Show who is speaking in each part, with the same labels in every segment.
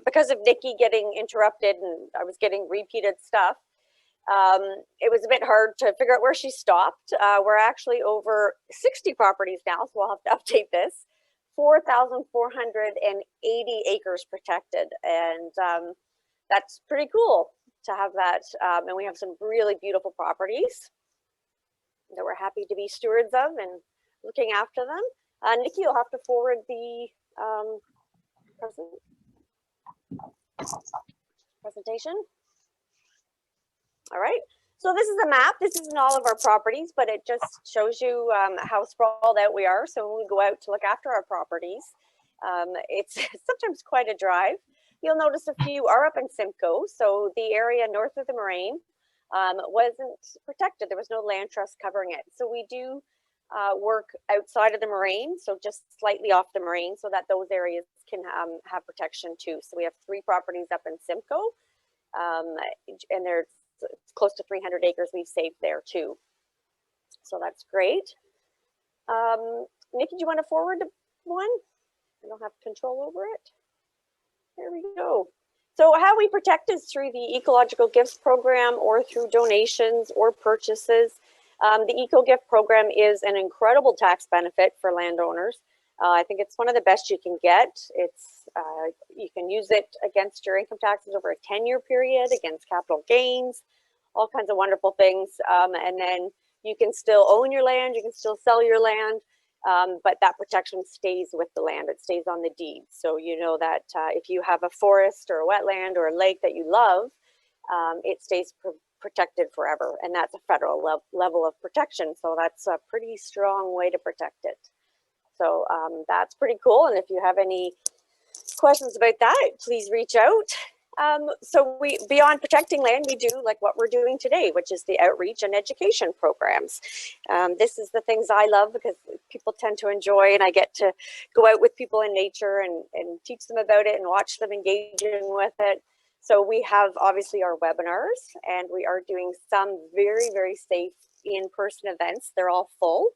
Speaker 1: Because of Nikki getting interrupted and I was getting repeated stuff, it was a bit hard to figure out where she stopped. We're actually over 60 properties now, so we'll have to update this. 4,480 acres protected, and that's pretty cool to have that. And we have some really beautiful properties that we're happy to be stewards of and looking after them. Nikki, you'll have to forward the presentation. All right, so this is a map. This isn't all of our properties, but it just shows you how sprawled out we are. So when we go out to look after our properties, it's sometimes quite a drive. You'll notice a few are up in Simcoe. So the area north of the moraine wasn't protected. There was no land trust covering it. So we do work outside of the moraine, so just slightly off the moraine, so that those areas can have protection too. So we have 3 properties up in Simcoe, and there's close to 300 acres we've saved there too. So that's great. Nikki, do you want to forward one? I don't have control over it. There we go. So how we protect is through the Ecological Gifts Program or through donations or purchases. The Eco Gift Program is an incredible tax benefit for landowners. I think it's one of the best you can get. It's you can use it against your income taxes over a 10-year period, against capital gains, all kinds of wonderful things. And then you can still own your land, you can still sell your land, but that protection stays with the land. It stays on the deed. So you know that if you have a forest or a wetland or a lake that you love, it stays protected forever. And that's a federal level of protection. So that's a pretty strong way to protect it. So that's pretty cool. And if you have any questions about that, please reach out. So beyond protecting land, we do like what we're doing today, which is the outreach and education programs. This is the things I love because people tend to enjoy, and I get to go out with people in nature and teach them about it and watch them engaging with it. So we have obviously our webinars, and we are doing some very, very safe in-person events. They're all full.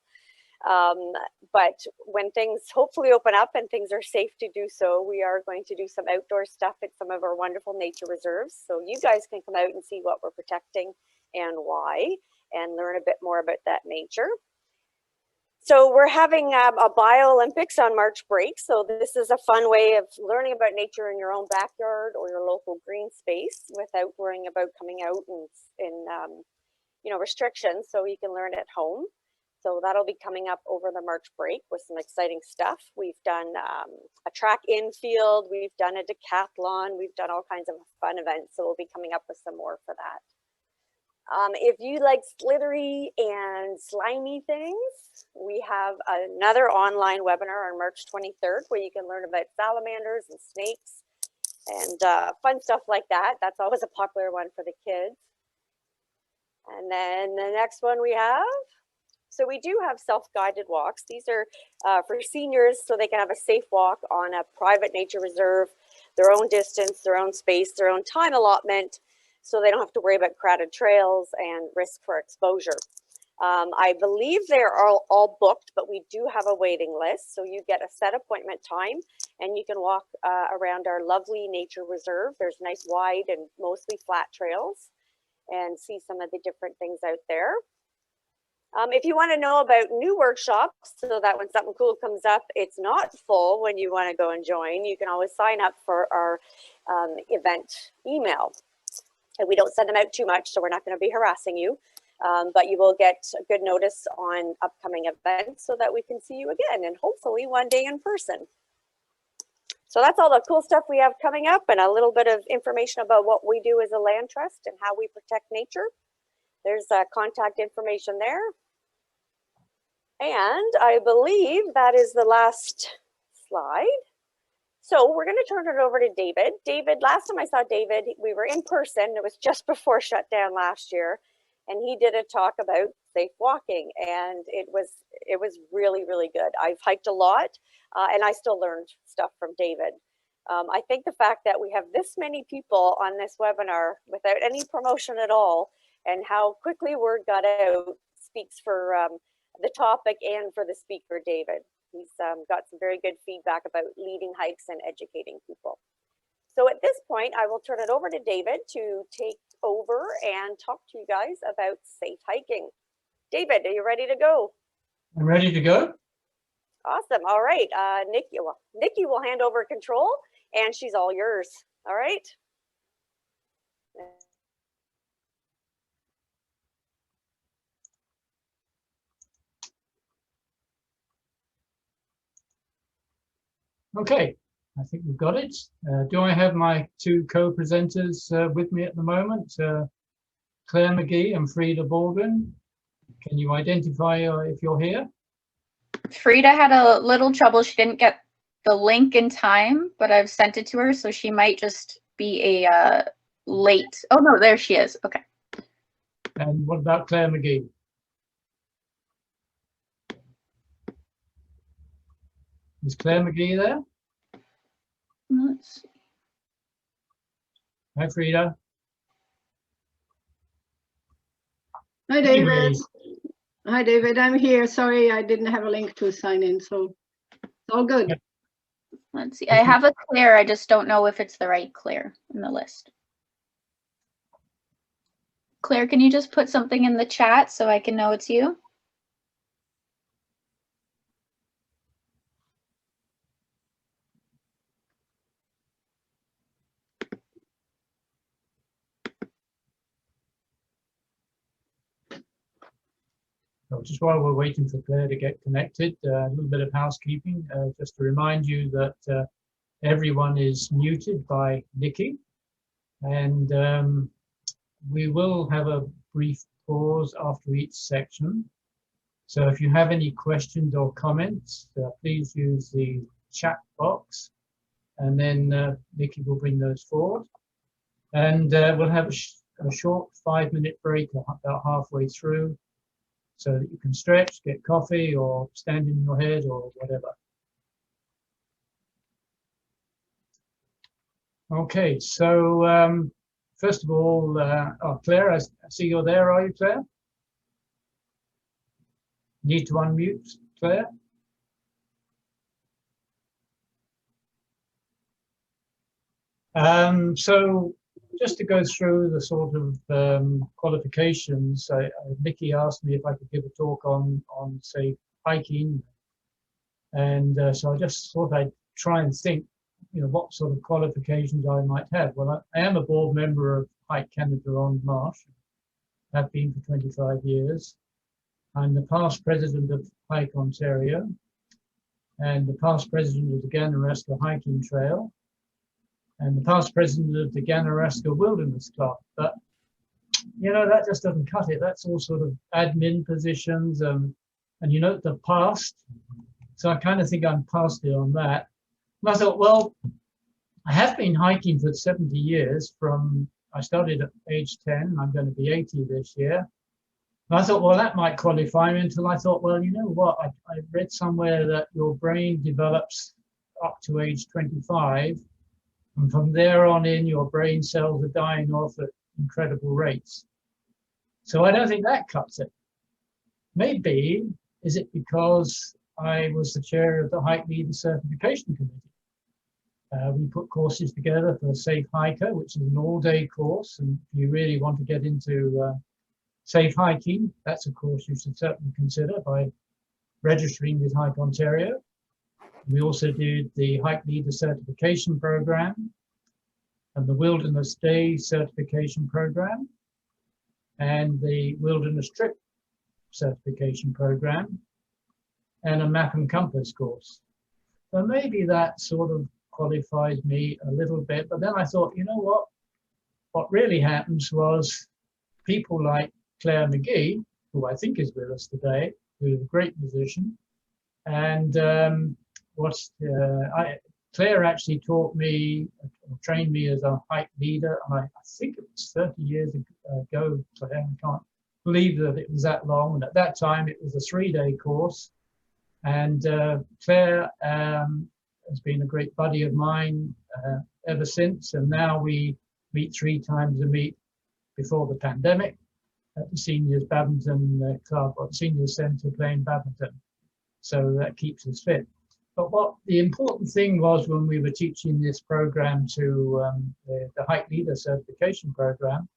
Speaker 1: But when things hopefully open up and things are safe to do so, we are going to do some outdoor stuff at some of our wonderful nature reserves. So you guys can come out and see what we're protecting and why, and learn a bit more about that nature. So we're having a Bio-Olympics on March break. So this is a fun way of learning about nature in your own backyard or your local green space without worrying about coming out in you know, restrictions, so you can learn at home. So that'll be coming up over the March break with some exciting stuff. We've done a track infield, we've done a decathlon, we've done all kinds of fun events. So we'll be coming up with some more for that. If you like slithery and slimy things, we have another online webinar on March 23rd where you can learn about salamanders and snakes and fun stuff like that. That's always a popular one for the kids. And then the next one we have, so we do have self-guided walks. These are for seniors so they can have a safe walk on a private nature reserve, their own distance, their own space, their own time allotment, so they don't have to worry about crowded trails and risk for exposure. I believe they're all booked, but we do have a waiting list. So you get a set appointment time and you can walk around our lovely nature reserve. There's nice wide and mostly flat trails and see some of the different things out there. If you want to know about new workshops, so that when something cool comes up, it's not full when you want to go and join, you can always sign up for our event email. And we don't send them out too much, so we're not going to be harassing you. But you will get a good notice on upcoming events so that we can see you again, and hopefully one day in person. So that's all the cool stuff we have coming up, and a little bit of information about what we do as a land trust and how we protect nature. There's contact information there. And I believe that is the last slide. So we're going to turn it over to David. David, last time I saw David, we were in person. It was just before shutdown last year. And he did a talk about safe walking. And it was really, really good. I've hiked a lot and I still learned stuff from David. I think the fact that we have this many people on this webinar without any promotion at all, and how quickly word got out speaks for the topic and for the speaker, David. He's got some very good feedback about leading hikes and educating people. So at this point, I will turn it over to David to take over and talk to you guys about safe hiking. David, are you ready to go?
Speaker 2: I'm ready to go.
Speaker 1: Awesome. All right. Nikki will hand over control, and she's all yours. All right.
Speaker 2: Okay, I think we've got it. Do I have my two co-presenters with me at the moment? Claire McGee and Frieda Baldwin. Can you identify if you're here?
Speaker 3: Frieda had a little trouble. She didn't get the link in time, but I've sent it to her, so she might just be a late. Oh no, there she is. Okay.
Speaker 2: And what about Claire McGee? Is Claire McGee there?
Speaker 3: Let's see.
Speaker 2: Hi, Frieda.
Speaker 4: Hi, David.
Speaker 2: Anyways,
Speaker 4: Hi, David. I'm here. Sorry, I didn't have a link to sign in, so it's all good.
Speaker 2: Yep.
Speaker 3: Let's see. I have a Claire. I just don't know if it's the right Claire in the list. Claire, can you just put something in the chat so I can know it's you?
Speaker 2: so just while we're waiting for Claire to get connected, a little bit of housekeeping. Just to remind you that everyone is muted by Nikki, and we will have a brief pause after each section. So if you have any questions or comments, please use the chat box, and then Nikki will bring those forward. And we'll have a short 5-minute break about halfway through, so that you can stretch, get coffee, or stand in your head, or whatever. Okay, so first of all, Claire, I see you're there, are you, Claire? Need to unmute, Claire? So just to go through the sort of qualifications, Nikki asked me if I could give a talk on say, hiking. And so I just thought I'd try and think, what sort of qualifications I might have. Well, I am a board member of Hike Canada on Marsh, have been for 25 years. I'm the past president of Hike Ontario and the past president of the Ganaraska Hiking Trail and the past president of the Ganaraska Wilderness Club. But, that just doesn't cut it. That's all sort of admin positions and the past. So I kind of think I'm past it on that. And I thought, well, I have been hiking for 70 years I started at age 10, I'm going to be 80 this year. And I thought, well, that might qualify me until I thought, well, you know what, I read somewhere that your brain develops up to age 25. And from there on in, your brain cells are dying off at incredible rates. So I don't think that cuts it. Maybe, is it because I was the chair of the Hike Leader Certification Committee? We put courses together for Safe Hiker, which is an all-day course. And if you really want to get into safe hiking, that's a course you should certainly consider by registering with Hike Ontario. We also did the Hike Leader Certification Program and the Wilderness Day Certification Program and the Wilderness Trip Certification Program and a Map and Compass course. So maybe that sort of qualifies me a little bit, but then I thought, what really happens was people like Claire McGee, who I think is with us today, who's a great musician, and Claire actually taught me, or trained me as a hike leader, and I think it was 30 years ago, Claire, I can't believe that it was that long, and at that time it was a 3-day course, and Claire has been a great buddy of mine ever since, and now we meet 3 times a week before the pandemic at the Seniors Badminton Club, or the Seniors Centre playing badminton. So that keeps us fit. But what the important thing was when we were teaching this program to the hike leader certification program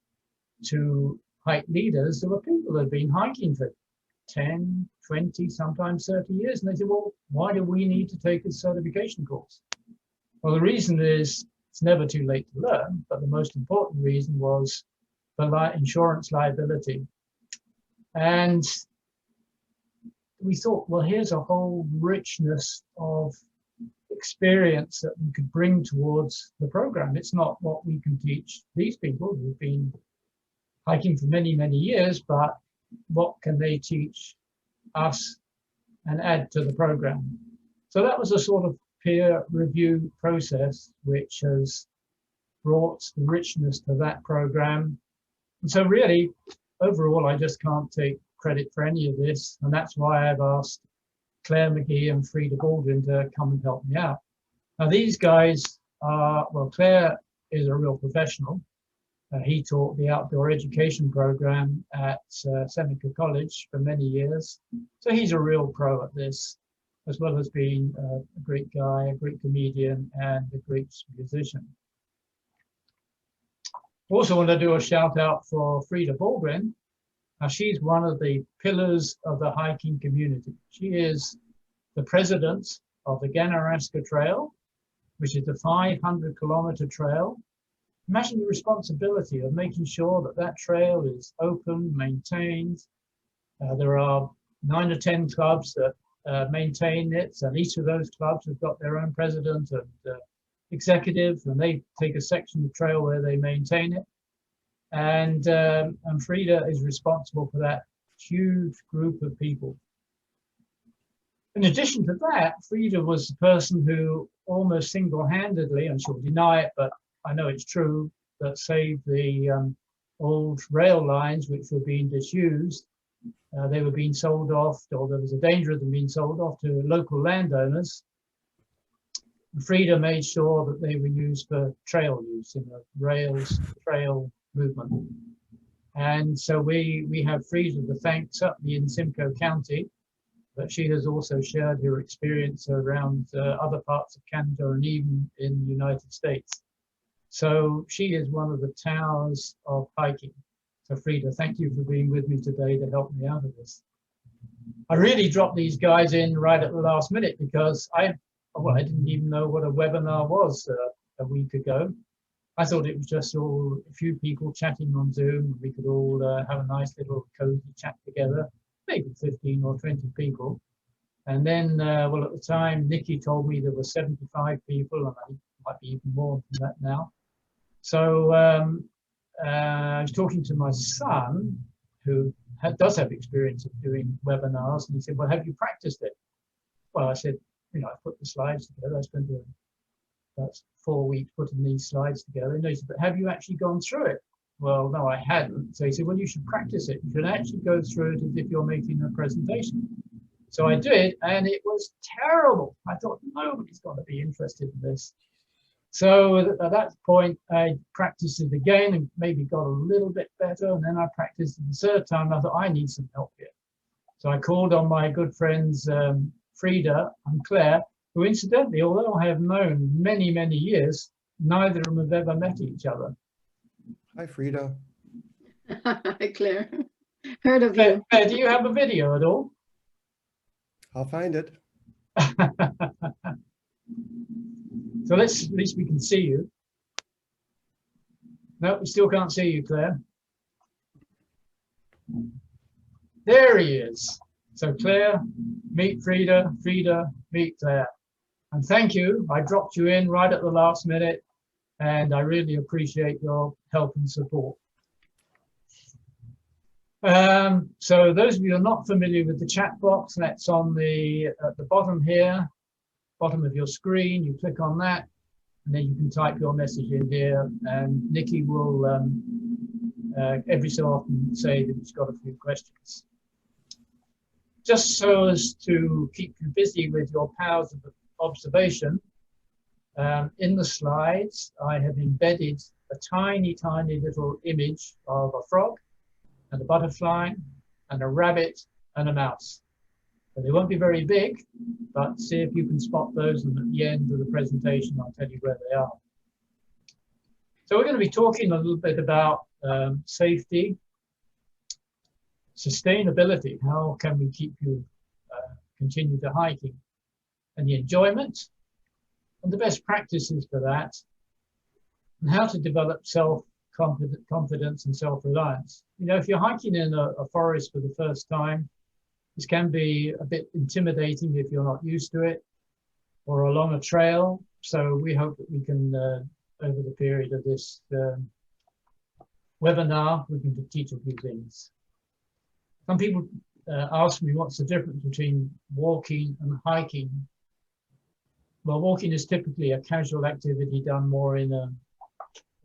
Speaker 2: to hike leaders, there were people that had been hiking for 10, 20, sometimes 30 years. And they said, well, why do we need to take a certification course? Well, the reason is it's never too late to learn, but the most important reason was for insurance liability. And we thought, well, here's a whole richness of experience that we could bring towards the program. It's not what we can teach these people who've been hiking for many, many years, but what can they teach us and add to the program? So that was a sort of peer review process, which has brought the richness to that program. And so really, overall, I just can't take credit for any of this. And that's why I've asked Claire McGee and Frieda Baldwin to come and help me out. Now, these guys are, well, Claire is a real professional. He taught the outdoor education program at Seneca College for many years. So he's a real pro at this, as well as being a great guy, a great comedian, and a great musician. Also want to do a shout out for Frieda Baldwin. Now, she's one of the pillars of the hiking community. She is the president of the GAIA Trail, which is a 500-kilometer trail. Imagine the responsibility of making sure that that trail is open, maintained. There are 9 or 10 clubs that maintain it, and each of those clubs have got their own president and executive, and they take a section of trail where they maintain it. And Frieda is responsible for that huge group of people. In addition to that, Frieda was the person who almost single-handedly, and she'll deny it, but I know it's true, that saved the old rail lines which were being disused. They were being sold off, or there was a danger of them being sold off to local landowners. Frieda made sure that they were used for trail use in the rails trail movement. And so we have Frieda to thank, certainly in Simcoe County, but she has also shared her experience around other parts of Canada and even in the United States. So she is one of the towers of hiking. So Frieda, thank you for being with me today to help me out of this. I really dropped these guys in right at the last minute because I didn't even know what a webinar was a week ago. I thought it was just a few people chatting on Zoom. We could all have a nice little cozy chat together, maybe 15 or 20 people. And then, well, at the time, Nikki told me there were 75 people, and I think it might be even more than that now. So I was talking to my son, who does have experience of doing webinars, and he said, well, have you practiced it? Well, I said, you know, I put the slides together. I spent about 4 weeks putting these slides together. And he said, but have you actually gone through it? Well, no, I hadn't. So he said, well, you should practice it. You should actually go through it as if you're making a presentation. So I did, and it was terrible. I thought, nobody's going to be interested in this. So at that point, I practiced it again and maybe got a little bit better. And then I practiced it the third time. I thought, I need some help here. So I called on my good friends, Frieda and Claire, who incidentally, although I have known many, many years, neither of them have ever met each other.
Speaker 5: Hi, Frieda.
Speaker 4: Hi, Claire. Heard of
Speaker 2: Claire,
Speaker 4: you.
Speaker 2: Claire, do you have a video at all?
Speaker 5: I'll find it.
Speaker 2: So at least we can see you. No, we still can't see you, Claire. There he is. So Claire, meet Frieda, Frieda, meet Claire. And thank you. I dropped you in right at the last minute, and I really appreciate your help and support. So those of you who are not familiar with the chat box, that's on at the bottom here, bottom of your screen. You click on that, and then you can type your message in here, and Nikki will every so often say that she's got a few questions. Just so as to keep you busy with your powers of observation, in the slides, I have embedded a tiny, tiny little image of a frog and a butterfly and a rabbit and a mouse. So they won't be very big, but see if you can spot those, and at the end of the presentation, I'll tell you where they are. So we're going to be talking a little bit about safety, sustainability. How can we keep you continue to hiking, and the enjoyment, and the best practices for that, and how to develop self-confidence and self-reliance. You know, if you're hiking in a forest for the first time, this can be a bit intimidating if you're not used to it, or along a trail. So we hope that we can, over the period of this webinar, we can teach a few things. Some people ask me what's the difference between walking and hiking. Well, walking is typically a casual activity done more in an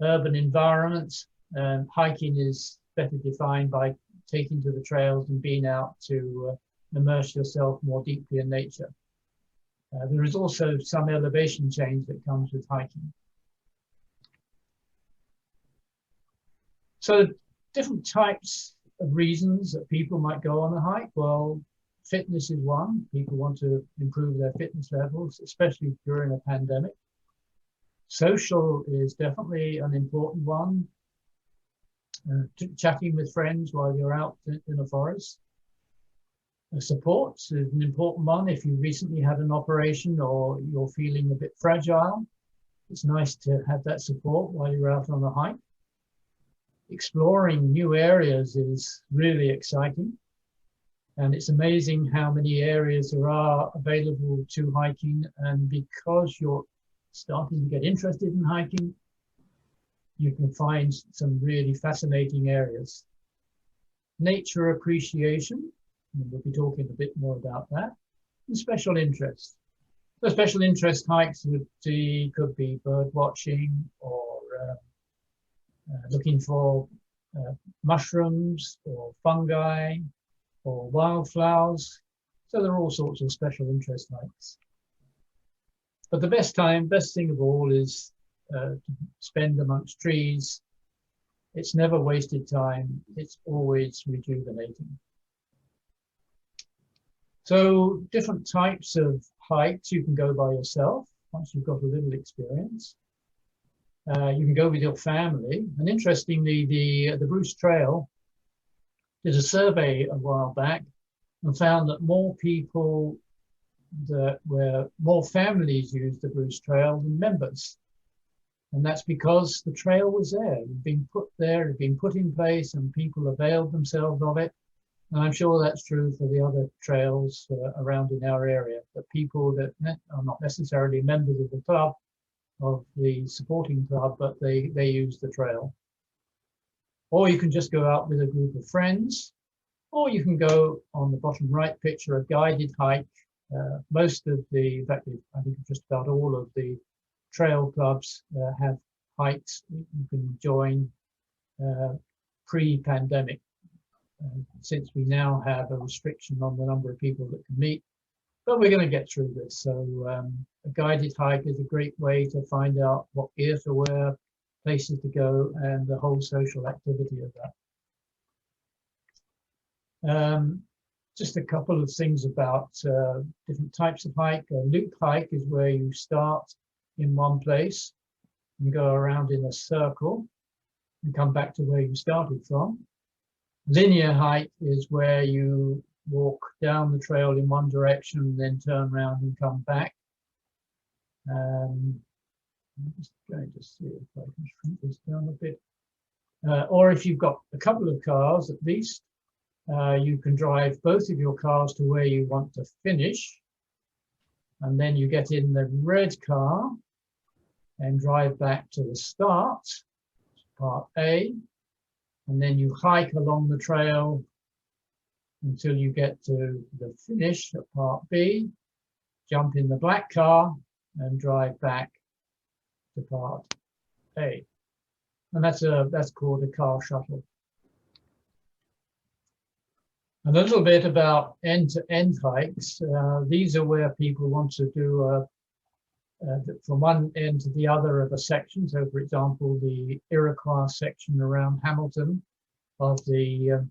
Speaker 2: urban environment, and hiking is better defined by taking to the trails and being out to immerse yourself more deeply in nature. There is also some elevation change that comes with hiking. So different types of reasons that people might go on a hike. Well, fitness is one. People want to improve their fitness levels, especially during a pandemic. Social is definitely an important one. Chatting with friends while you're out in a forest. Support is an important one. If you recently had an operation or you're feeling a bit fragile, it's nice to have that support while you're out on a hike. Exploring new areas is really exciting. And it's amazing how many areas there are available to hiking. And because you're starting to get interested in hiking, you can find some really fascinating areas. Nature appreciation, and we'll be talking a bit more about that. And special interest. So special interest hikes could be bird watching, or looking for mushrooms or fungi or wildflowers. So there are all sorts of special interest hikes. But the best thing of all is to spend amongst trees. It's never wasted time. It's always rejuvenating. So different types of hikes you can go by yourself once you've got a little experience. You can go with your family. And interestingly, the Bruce Trail did a survey a while back and found that more families used the Bruce Trail than members. And that's because the trail was there. It had been put there, it had been put in place, and people availed themselves of it. And I'm sure that's true for the other trails around in our area, that people that are not necessarily members of the club, of the supporting club, but they use the trail. Or you can just go out with a group of friends, or you can go on the bottom right picture, a guided hike. Most of in fact, I think just about all of the trail clubs have hikes you can join pre-pandemic. Since we now have a restriction on the number of people that can meet, but we're going to get through this. So a guided hike is a great way to find out what gear to wear, places to go, and the whole social activity of that. Just a couple of things about different types of hike. A loop hike is where you start in one place and go around in a circle and come back to where you started from. Linear hike is where you walk down the trail in one direction and then turn around and come back. I'm just going to see if I can shrink this down a bit. Or if you've got a couple of cars at least, you can drive both of your cars to where you want to finish. And then you get in the red car and drive back to the start, part A. And then you hike along the trail until you get to the finish at part B, jump in the black car and drive back to part A. And that's called a car shuttle. And a little bit about end-to-end hikes. These are where people want to do from one end to the other of a section. So, for example, the Iroquois section around Hamilton of the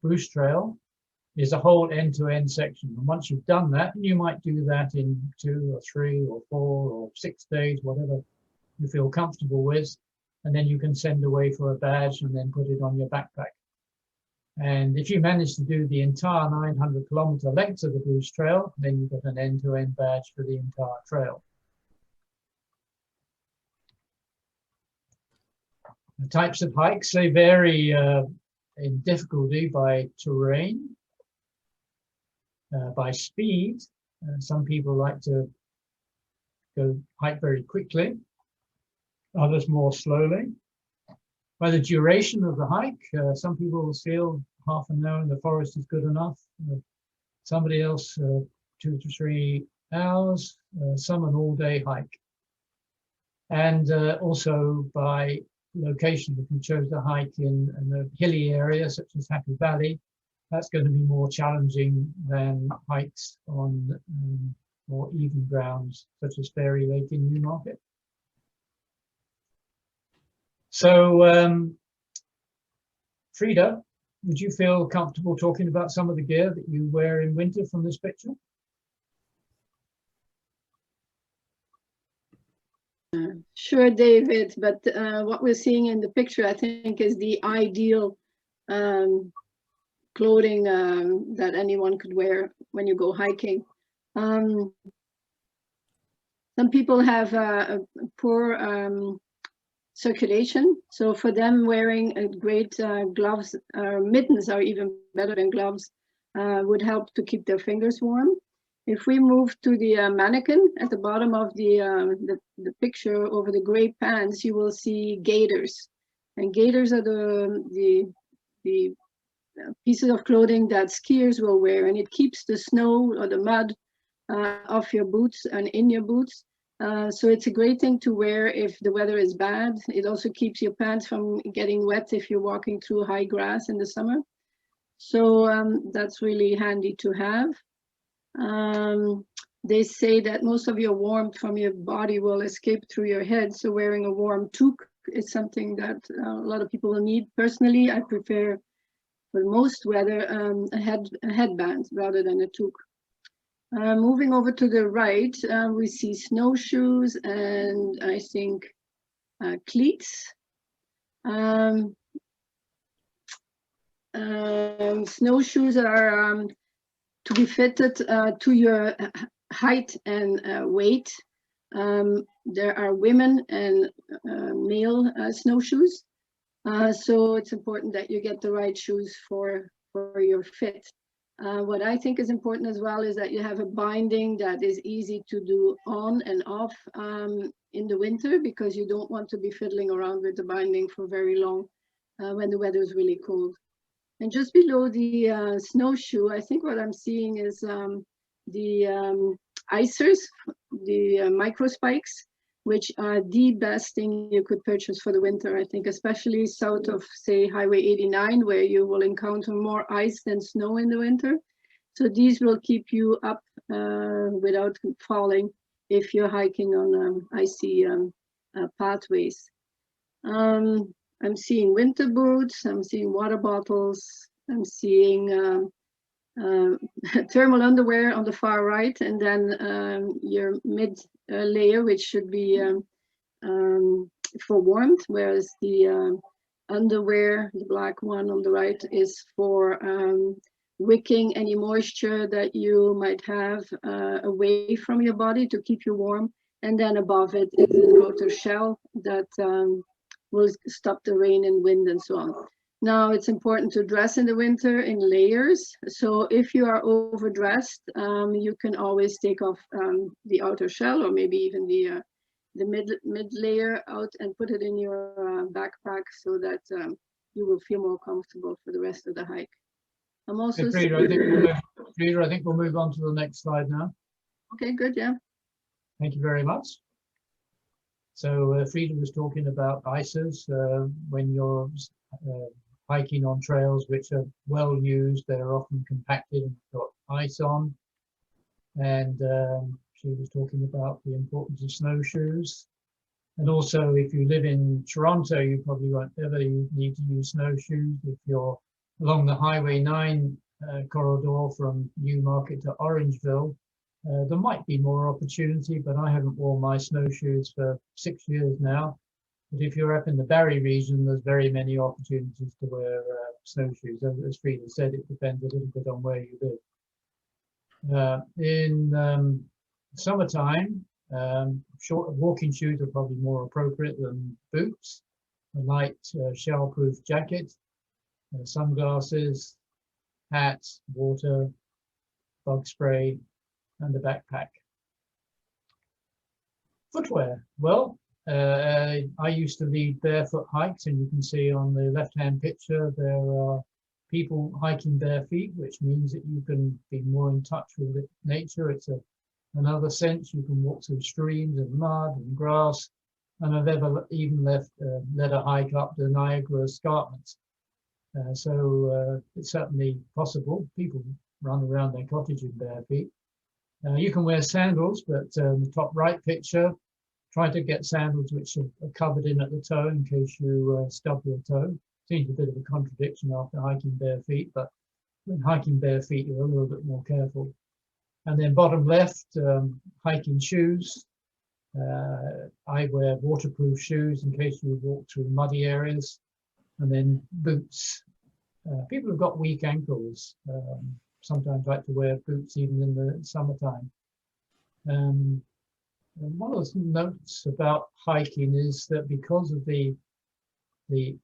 Speaker 2: Bruce Trail. is a whole end-to-end section. And once you've done that, you might do that in 2 or 3 or 4 or 6 days, whatever you feel comfortable with. And then you can send away for a badge and then put it on your backpack. And if you manage to do the entire 900-kilometer length of the Bruce Trail, then you get an end-to-end badge for the entire trail. The types of hikes, they vary in difficulty by terrain, by speed. Some people like to go hike very quickly, others more slowly. By the duration of the hike, some people will feel half an hour in the forest is good enough. Somebody else, 2 to 3 hours, some an all-day hike. And also by location, if you chose to hike in a hilly area such as Happy Valley, that's going to be more challenging than hikes on more even grounds such as Fairy Lake in Newmarket. So, Frieda, would you feel comfortable talking about some of the gear that you wear in winter from this picture?
Speaker 4: Sure, David, but what we're seeing in the picture, I think, is the ideal clothing that anyone could wear when you go hiking. Some people have a poor circulation, so for them wearing a great gloves, mittens are even better than gloves, would help to keep their fingers warm. If we move to the mannequin at the bottom of the picture over the gray pants, you will see gaiters. And gaiters are the pieces of clothing that skiers will wear, and it keeps the snow or the mud off your boots and in your boots. So it's a great thing to wear if the weather is bad. It also keeps your pants from getting wet if you're walking through high grass in the summer. So that's really handy to have. They say that most of your warmth from your body will escape through your head, so wearing a warm toque is something that a lot of people will need. Personally, I prefer for most weather a headband rather than a toque. Moving over to the right, we see snowshoes and I think cleats. Snowshoes are to be fitted to your height and weight. There are women and male snowshoes. So it's important that you get the right shoes for your fit. What I think is important as well is that you have a binding that is easy to do on and off in the winter, because you don't want to be fiddling around with the binding for very long when the weather is really cold. And just below the snowshoe, I think what I'm seeing is the icers, the micro spikes, which are the best thing you could purchase for the winter, I think, especially south of, say, Highway 89, where you will encounter more ice than snow in the winter. So these will keep you up without falling if you're hiking on icy pathways. I'm seeing winter boots, I'm seeing water bottles, I'm seeing thermal underwear on the far right, and then your mid layer, which should be for warmth, whereas the underwear, the black one on the right, is for wicking any moisture that you might have away from your body to keep you warm. And then above it is an outer shell that will stop the rain and wind and so on. Now, it's important to dress in the winter in layers. So if you are overdressed, you can always take off the outer shell, or maybe even the mid layer out, and put it in your backpack so that you will feel more comfortable for the rest of the hike. I'm also
Speaker 2: Hey, Frieda, I think we'll move on to the next slide now.
Speaker 4: Okay, good, yeah.
Speaker 2: Thank you very much. So Frieda was talking about icers when you're hiking on trails which are well used. They're often compacted and got ice on. And she was talking about the importance of snowshoes. And also, if you live in Toronto, you probably won't ever need to use snowshoes. If you're along the Highway 9 corridor from Newmarket to Orangeville, there might be more opportunity, but I haven't worn my snowshoes for 6 years now. But if you're up in the Barry region, there's very many opportunities to wear snowshoes. As Frieda said, it depends a little bit on where you live. In summertime, short walking shoes are probably more appropriate than boots. A light shell-proof jacket, sunglasses, hats, water, bug spray, and a backpack. Footwear. Well, I used to lead barefoot hikes, and you can see on the left-hand picture there are people hiking bare feet, which means that you can be more in touch with nature. It's another sense. You can walk through streams and mud and grass, and I've even led a hike up the Niagara escarpments. So it's certainly possible. People run around their cottage in bare feet. You can wear sandals, but the top right picture, try to get sandals which are covered in at the toe in case you stub your toe. Seems a bit of a contradiction after hiking bare feet, but when hiking bare feet, you're a little bit more careful. And then bottom left, hiking shoes. I wear waterproof shoes in case you walk through muddy areas. And then boots. People who've got weak ankles sometimes like to wear boots even in the summertime. And one of the notes about hiking is that because of the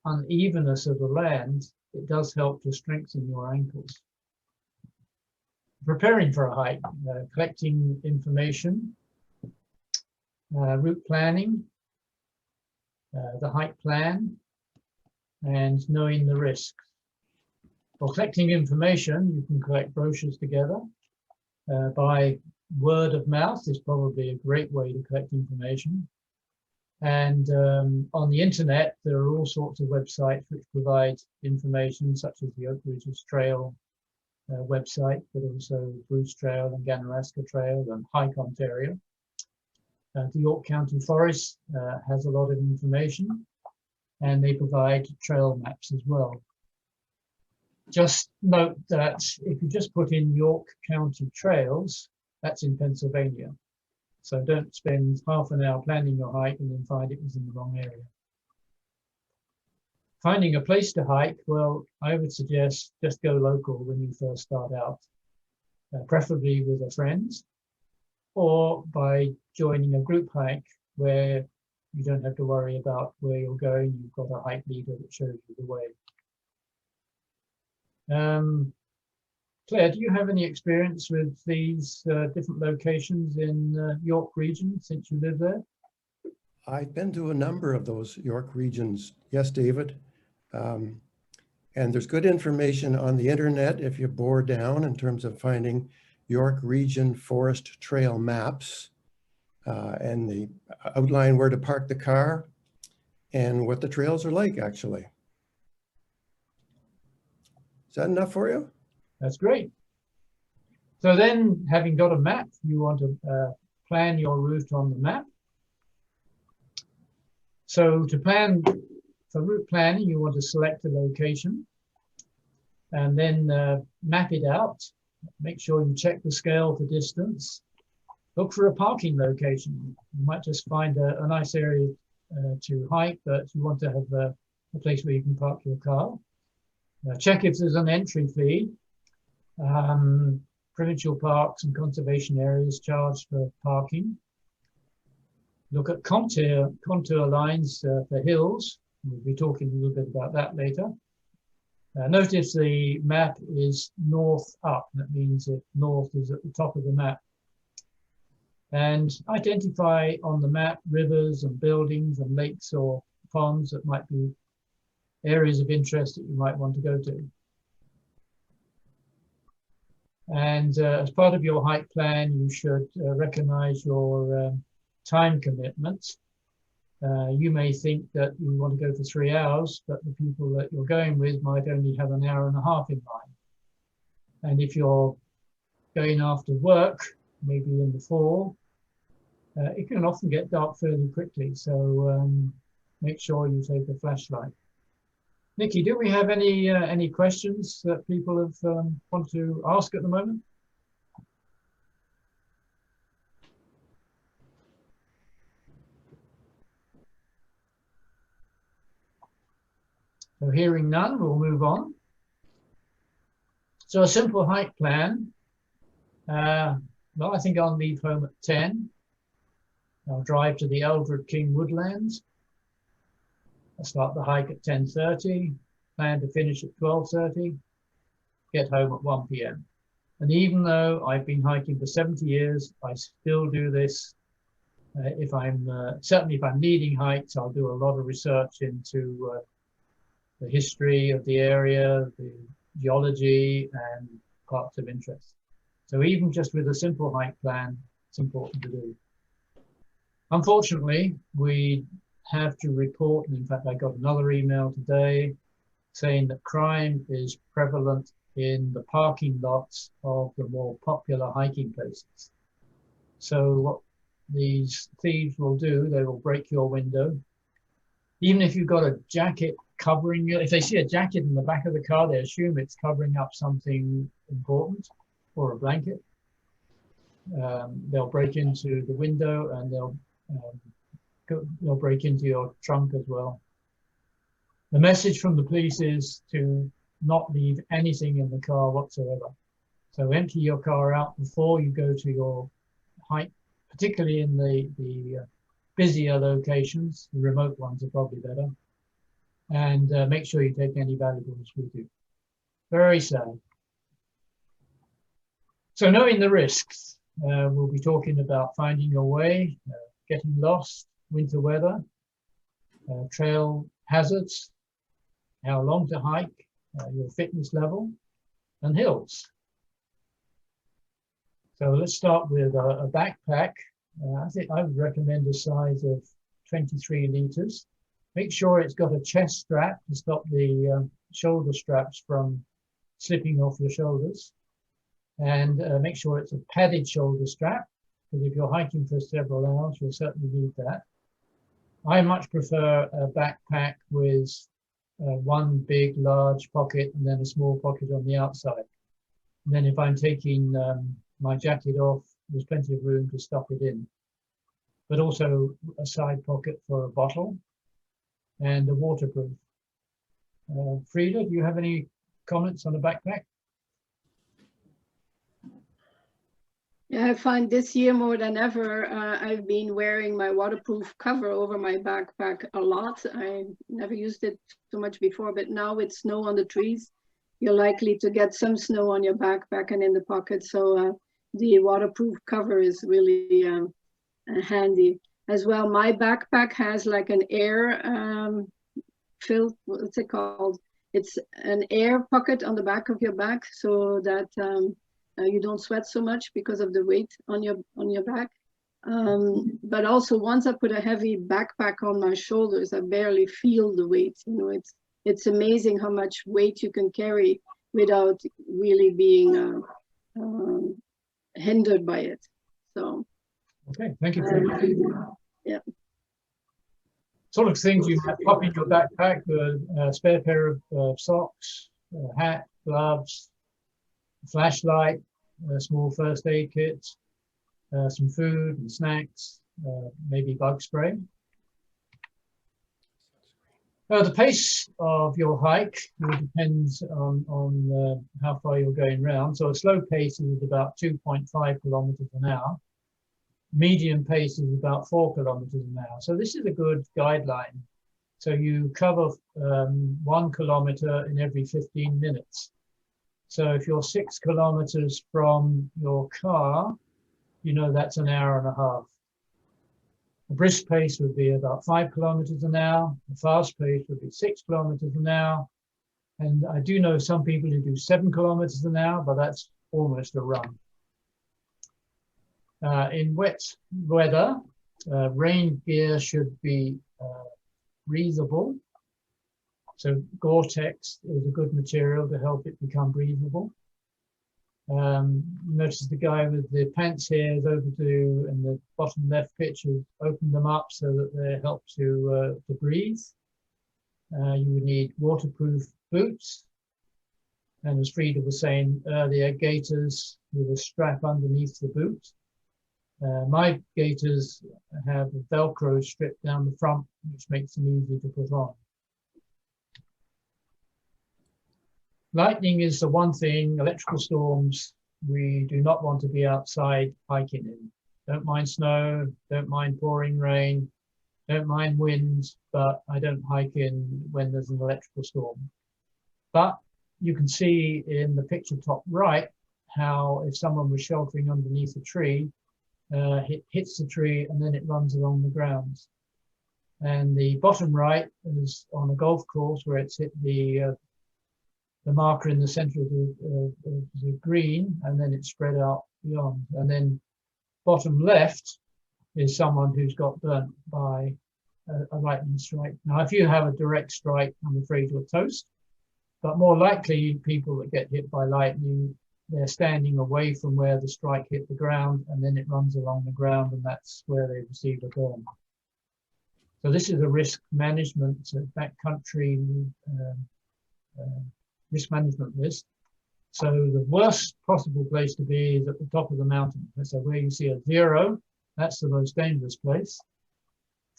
Speaker 2: unevenness of the land, it does help to strengthen your ankles. Preparing for a hike, collecting information, route planning, the hike plan, and knowing the risks. For collecting information, you can collect brochures together. By word of mouth is probably a great way to collect information. And on the internet, there are all sorts of websites which provide information, such as the Oak Ridges Trail website, but also Bruce Trail and Ganaraska Trail and Hike Ontario. The York County Forest has a lot of information, and they provide trail maps as well. Just note that if you just put in York County Trails, that's in Pennsylvania. So don't spend half an hour planning your hike and then find it was in the wrong area. Finding a place to hike, well, I would suggest just go local when you first start out, preferably with a friend, or by joining a group hike where you don't have to worry about where you're going. You've got a hike leader that shows you the way. Claire, do you have any experience with these different locations in York region since you live there?
Speaker 5: I've been to a number of those York regions. Yes, David. And there's good information on the internet if you bore down in terms of finding York region forest trail maps and the outline where to park the car and what the trails are like, actually. Is that enough for you?
Speaker 2: That's great. So then, having got a map, you want to plan your route on the map. So to plan, for route planning, you want to select a location and then map it out. Make sure you check the scale for distance. Look for a parking location. You might just find a nice area to hike, but you want to have a place where you can park your car. Check if there's an entry fee. Provincial parks and conservation areas charge for parking. Look at contour lines for hills. We'll be talking a little bit about that later. Notice the map is north up. That means that north is at the top of the map. And identify on the map rivers and buildings and lakes or ponds that might be areas of interest that you might want to go to. And as part of your hike plan, you should recognize your time commitments. You may think that you want to go for 3 hours, but the people that you're going with might only have an hour and a half in mind. And if you're going after work, maybe in the fall, it can often get dark fairly quickly. So make sure you take a flashlight. Nikki, do we have any questions that people have want to ask at the moment? So hearing none, we'll move on. So a simple hike plan. Well, I think I'll leave home at 10. I'll drive to the Eldred King Woodlands. I'll start the hike at 10:30, plan to finish at 12:30, get home at 1 p.m. And even though I've been hiking for 70 years, I still do this. Certainly if I'm leading hikes, I'll do a lot of research into the history of the area, the geology, and parts of interest. So even just with a simple hike plan, it's important to do. Unfortunately, we have to report, and in fact, I got another email today saying that crime is prevalent in the parking lots of the more popular hiking places. So what these thieves will do, they will break your window. Even if you've got a jacket covering you, if they see a jacket in the back of the car, they assume it's covering up something important, or a blanket. They'll break into the window, and they'll break into your trunk as well. The message from the police is to not leave anything in the car whatsoever. So empty your car out before you go to your hike, particularly in the busier locations. The remote ones are probably better. And make sure you take any valuables with you. Very sad. So knowing the risks, we'll be talking about finding your way, getting lost, winter weather, trail hazards, how long to hike, your fitness level, and hills. So let's start with a backpack. I think I would recommend a size of 23 liters. Make sure it's got a chest strap to stop the shoulder straps from slipping off your shoulders. And make sure it's a padded shoulder strap, because if you're hiking for several hours, you'll certainly need that. I much prefer a backpack with one big, large pocket and then a small pocket on the outside. And then if I'm taking my jacket off, there's plenty of room to stuff it in. But also a side pocket for a bottle and a waterproof. Frieda, do you have any comments on the backpack?
Speaker 4: Yeah, I find this year more than ever, I've been wearing my waterproof cover over my backpack a lot. I never used it so much before, but now with snow on the trees, you're likely to get some snow on your backpack and in the pocket. So the waterproof cover is really handy. As well, my backpack has like an air what's it called? It's an air pocket on the back of your back, so that you don't sweat so much because of the weight on your back. But also, once I put a heavy backpack on my shoulders, I barely feel the weight. You know, it's amazing how much weight you can carry without really being hindered by it. So.
Speaker 2: Okay, thank you, Frieda.
Speaker 4: Yeah.
Speaker 2: Sort of things you have pop in your backpack: a spare pair of socks, a hat, gloves, a flashlight, a small first aid kit, some food and snacks, maybe bug spray. The pace of your hike depends on how far you're going round. So a slow pace is about 2.5 kilometers an hour. Medium pace is about 4 kilometers an hour. So this is a good guideline. So you cover 1 kilometer in every 15 minutes. So if you're 6 kilometers from your car, you know that's an hour and a half. A brisk pace would be about 5 kilometers an hour. A fast pace would be 6 kilometers an hour. And I do know some people who do 7 kilometers an hour, but that's almost a run. In wet weather, rain gear should be breathable. So Gore-Tex is a good material to help it become breathable. Notice the guy with the pants here is over to, in the bottom left picture, open them up so that they help to breathe. You would need waterproof boots. And as Frieda was saying earlier, gaiters with a strap underneath the boot. My gaiters have a Velcro strip down the front, which makes them easy to put on. Lightning is the one thing, electrical storms, we do not want to be outside hiking in. Don't mind snow, don't mind pouring rain, don't mind winds, but I don't hike in when there's an electrical storm. But you can see in the picture top right how if someone was sheltering underneath a tree, it hits the tree and then it runs along the ground. And the bottom right is on a golf course where it's hit the marker in the center of the green, and then it's spread out beyond. And then bottom left is someone who's got burnt by a lightning strike. Now, if you have a direct strike, I'm afraid you're toast. But more likely, people that get hit by lightning, they're standing away from where the strike hit the ground, and then it runs along the ground, and that's where they receive a burn. So this is a risk management backcountry risk management list. So the worst possible place to be is at the top of the mountain. So where you see a 0, that's the most dangerous place.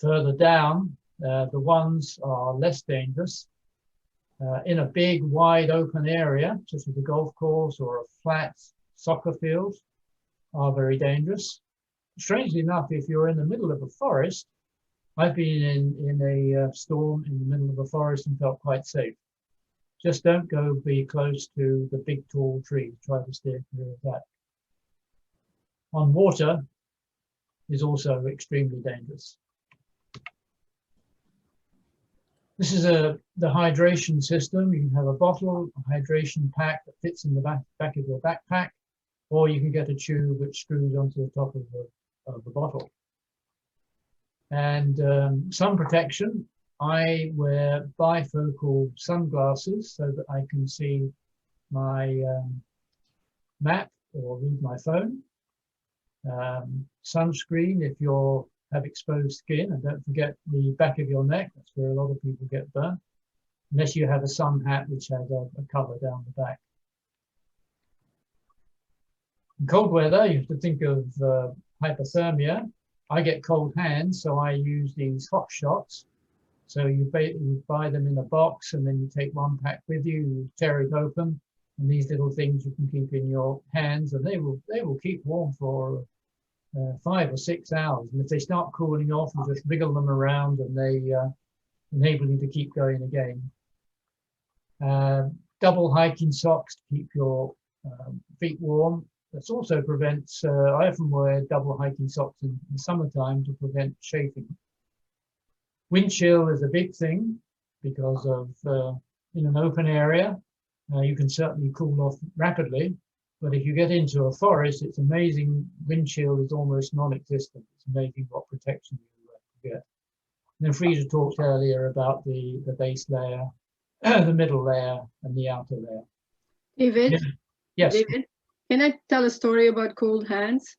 Speaker 2: Further down, the ones are less dangerous. In a big, wide open area, such as a golf course or a flat soccer field, are very dangerous. Strangely enough, if you're in the middle of a forest, I've been in a storm in the middle of a forest and felt quite safe. Just don't go be close to the big, tall trees. Try to steer clear of that. On water is also extremely dangerous. This is the hydration system. You can have a bottle, a hydration pack that fits in the back of your backpack, or you can get a tube which screws onto the top of the bottle. And sun protection. I wear bifocal sunglasses so that I can see my map or read my phone. Sunscreen if you have exposed skin, and don't forget the back of your neck, that's where a lot of people get burnt, unless you have a sun hat which has a cover down the back. In cold weather, you have to think of hypothermia. I get cold hands, so I use these hot shots. So you buy them in a box, and then you take one pack with you, you tear it open, and these little things you can keep in your hands, and they will keep warm for 5 or 6 hours. And if they start cooling off, you just wiggle them around, and they enable you to keep going again. Double hiking socks to keep your feet warm. This also prevents, I often wear double hiking socks in the summertime to prevent chafing. Wind chill is a big thing because of in an open area, you can certainly cool off rapidly, but if you get into a forest, it's amazing. Wind chill is almost non-existent. It's amazing what protection you get. And then Frieda talked earlier about the base layer, the middle layer, and the outer layer.
Speaker 4: David?
Speaker 2: Yeah. Yes.
Speaker 4: David, can I tell a story about cold hands?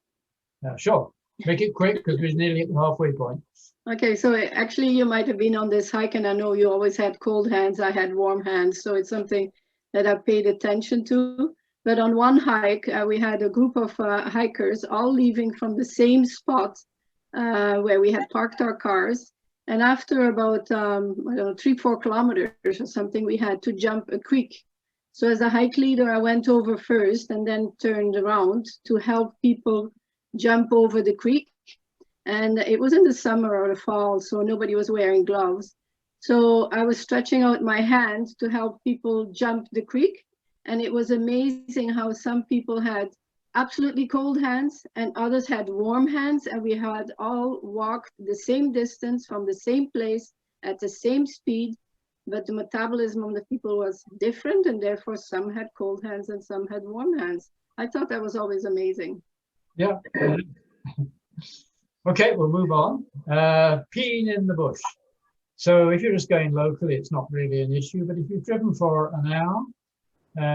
Speaker 2: Sure. Make it quick because we're nearly at the halfway point.
Speaker 4: Okay, so actually you might have been on this hike, and I know you always had cold hands. I had warm hands, so it's something that I paid attention to. But on one hike, we had a group of hikers all leaving from the same spot where we had parked our cars. And after about, I don't know, 3-4 kilometers or something, we had to jump a creek. So as a hike leader, I went over first and then turned around to help people jump over the creek. And it was in the summer or the fall, so nobody was wearing gloves. So I was stretching out my hand to help people jump the creek. And it was amazing how some people had absolutely cold hands and others had warm hands. And we had all walked the same distance from the same place at the same speed, but the metabolism of the people was different. And therefore some had cold hands and some had warm hands. I thought that was always amazing.
Speaker 2: Yeah. Okay, we'll move on. Peeing in the bush. So if you're just going locally, it's not really an issue, but if you've driven for an hour,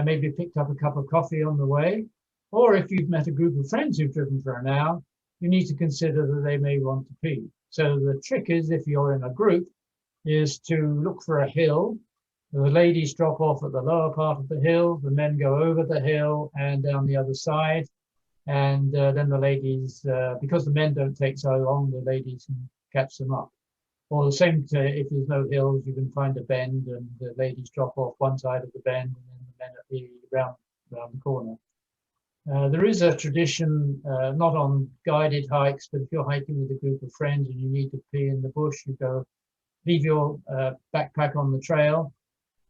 Speaker 2: maybe picked up a cup of coffee on the way, or if you've met a group of friends who've driven for an hour, you need to consider that they may want to pee. So the trick is, if you're in a group, is to look for a hill. The ladies drop off at the lower part of the hill, the men go over the hill and down the other side. And then the ladies, because the men don't take so long, the ladies can catch them up. Or the same, if there's no hills, you can find a bend and the ladies drop off one side of the bend and then the men at the round the corner. There is a tradition, not on guided hikes, but if you're hiking with a group of friends and you need to pee in the bush, you go leave your backpack on the trail.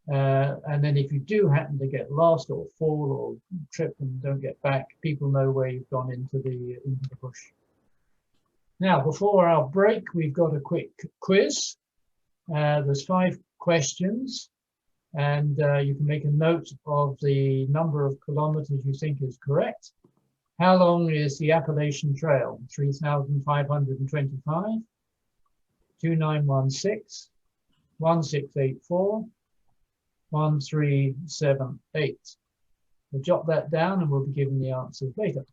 Speaker 2: And then if you do happen to get lost or fall or trip and don't get back, people know where you've gone into the bush. Now, before our break, we've got a quick quiz. There's 5 questions, and you can make a note of the number of kilometers you think is correct. How long is the Appalachian Trail? 3,525, 2916, 1684, 1378. We'll jot that down and we'll be given the answers later.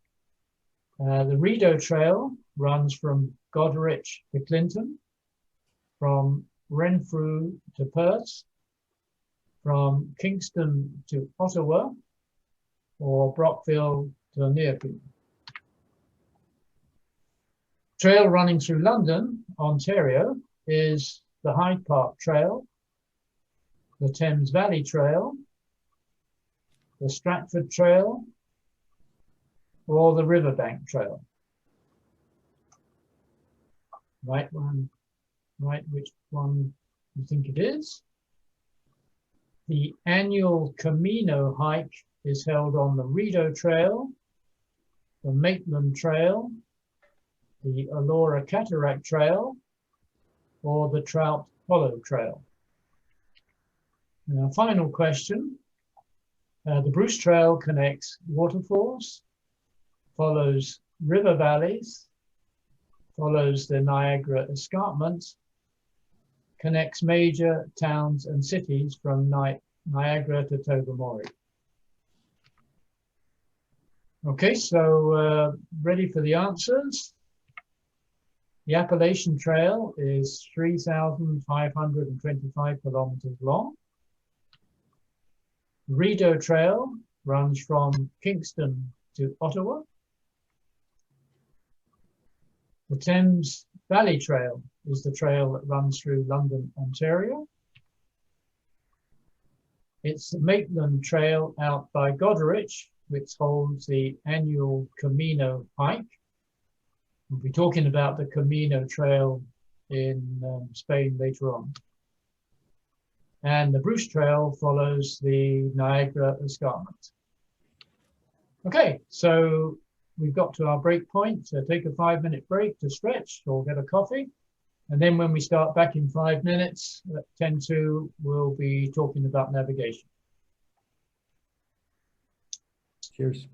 Speaker 2: The Rideau Trail runs from Goderich to Clinton, from Renfrew to Perth, from Kingston to Ottawa, or Brockville to Nearfield. Trail running through London, Ontario, is the Hyde Park Trail, the Thames Valley Trail, the Stratford Trail, or the Riverbank Trail. Right which one you think it is. The annual Camino Hike is held on the Rideau Trail, the Maitland Trail, the Elora Cataract Trail, or the Trout Hollow Trail. Now, final question. The Bruce Trail connects waterfalls, follows river valleys, follows the Niagara Escarpment, connects major towns and cities from Niagara to Tobermory. Okay, so ready for the answers. The Appalachian Trail is 3,525 kilometers long. The Rideau Trail runs from Kingston to Ottawa. The Thames Valley Trail is the trail that runs through London, Ontario. It's the Maitland Trail out by Goderich, which holds the annual Camino Hike. We'll be talking about the Camino Trail in Spain later on. And the Bruce Trail follows the Niagara Escarpment. Okay, so we've got to our break point. So take a 5-minute break to stretch or get a coffee. And then when we start back in 5 minutes, at 10:02, we'll be talking about navigation.
Speaker 5: Cheers.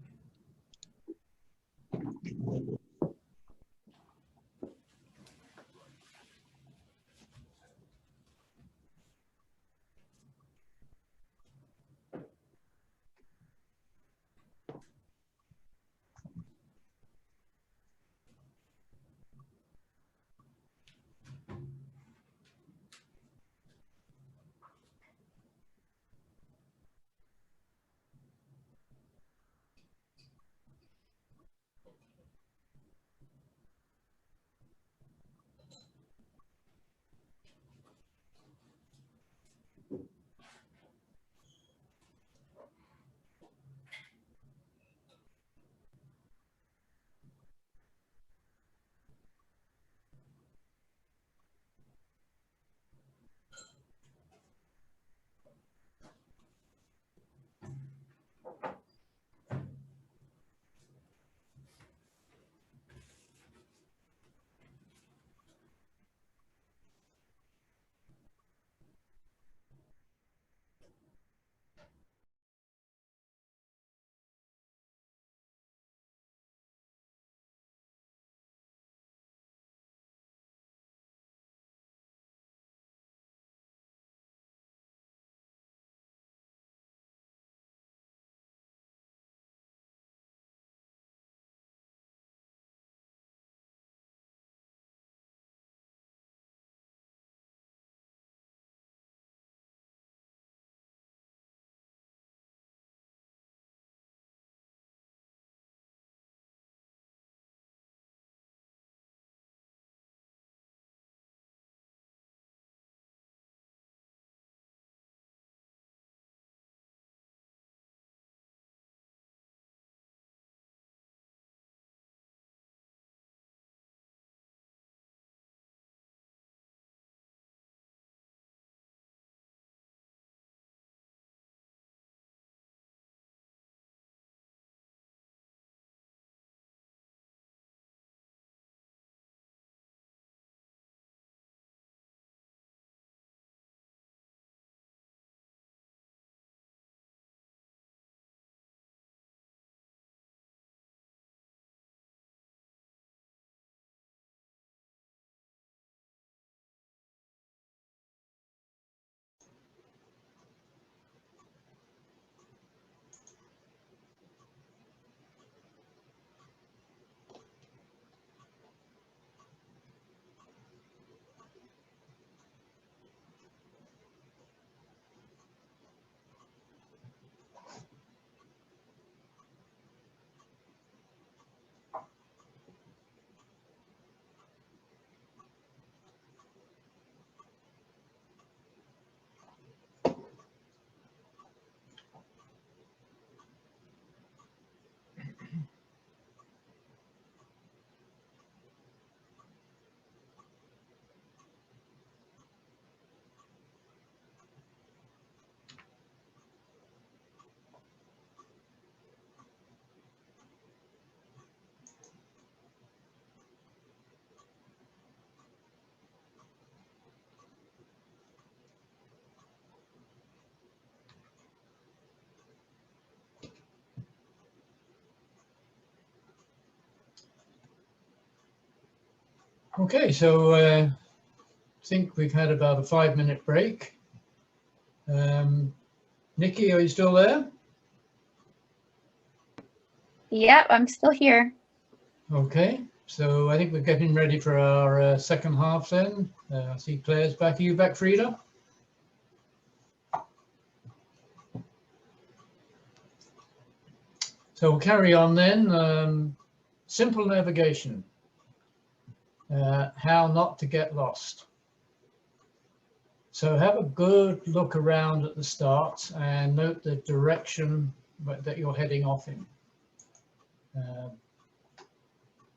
Speaker 2: Okay, so I think we've had about a 5-minute break. Nikki, are you still there?
Speaker 3: Yep, I'm still here.
Speaker 2: Okay, so I think we're getting ready for our second half then. I see Claire's back. Are you back, Frieda? So we'll carry on then. Simple navigation. How not to get lost. So have a good look around at the start and note the direction that you're heading off in.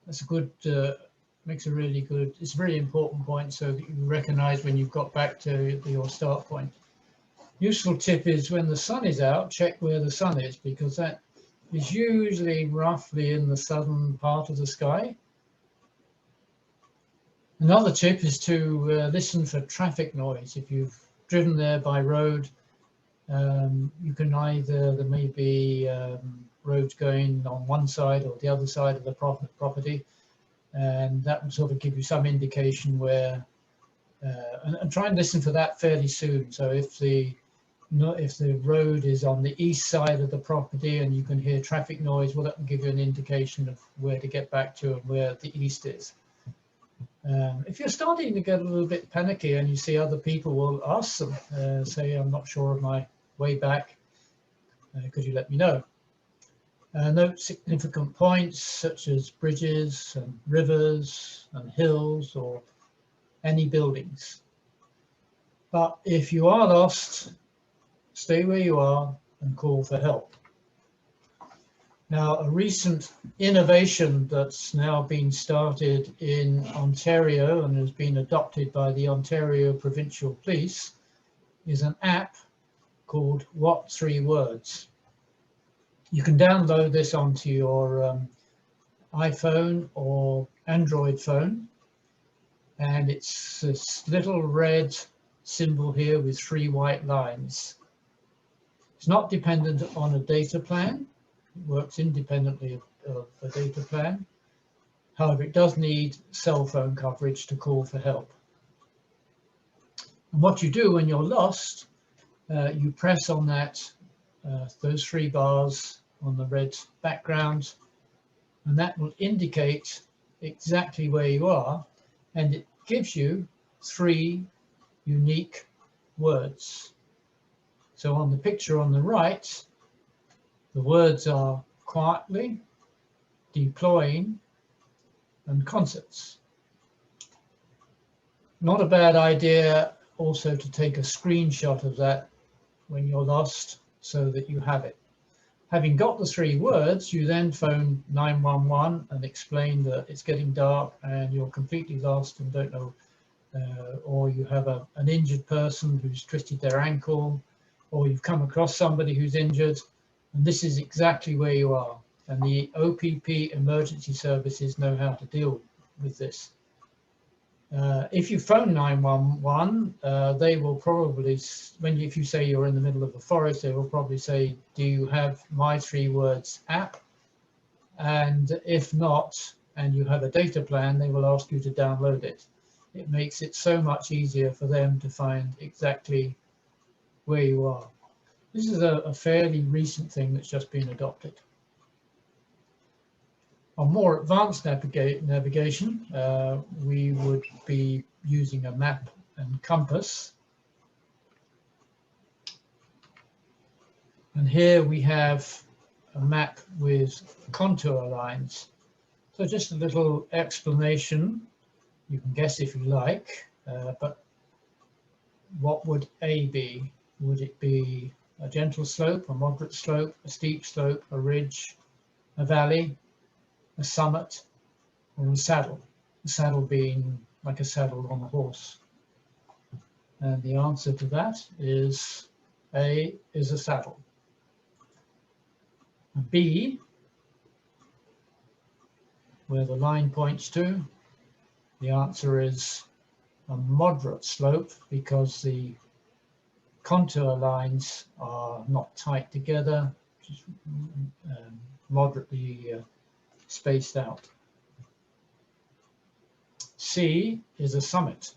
Speaker 2: That's a good, makes a really good, it's a very important point so that you recognize when you've got back to your start point. Useful tip is when the sun is out, check where the sun is, because that is usually roughly in the southern part of the sky. Another tip is to listen for traffic noise. If you've driven there by road, you can either, there may be roads going on one side or the other side of the property, and that will sort of give you some indication where, and try and listen for that fairly soon. So if the road is on the east side of the property and you can hear traffic noise, well, that will give you an indication of where to get back to and where the east is. If you're starting to get a little bit panicky and you see other people, will ask them, say, I'm not sure of my way back, could you let me know? Note significant points such as bridges and rivers and hills or any buildings. But if you are lost, stay where you are and call for help. Now, a recent innovation that's now been started in Ontario and has been adopted by the Ontario Provincial Police is an app called What 3 Words. You can download this onto your iPhone or Android phone, and it's this little red symbol here with 3 white lines. It's not dependent on a data plan. It works independently of a data plan. However, it does need cell phone coverage to call for help. And what you do when you're lost, you press on that, those 3 bars on the red background, and that will indicate exactly where you are, and it gives you 3 unique words. So on the picture on the right, the words are quietly, deploying, and concerts. Not a bad idea also to take a screenshot of that when you're lost so that you have it. Having got the 3 words, you then phone 911 and explain that it's getting dark and you're completely lost and don't know, or you have an injured person who's twisted their ankle, or you've come across somebody who's injured, and this is exactly where you are. And the OPP emergency services know how to deal with this. If you phone 911, they will probably, if you say you're in the middle of a forest, they will probably say, do you have My 3 Words app? And if not, and you have a data plan, they will ask you to download it. It makes it so much easier for them to find exactly where you are. This is a fairly recent thing that's just been adopted. On more advanced navigation, we would be using a map and compass. And here we have a map with contour lines. So just a little explanation. You can guess if you like, but what would A be? Would it be a gentle slope, a moderate slope, a steep slope, a ridge, a valley, a summit, or a saddle? The saddle being like a saddle on a horse. And the answer to that is A is a saddle. B, where the line points to, the answer is a moderate slope because the contour lines are not tight together, just moderately spaced out. C is a summit,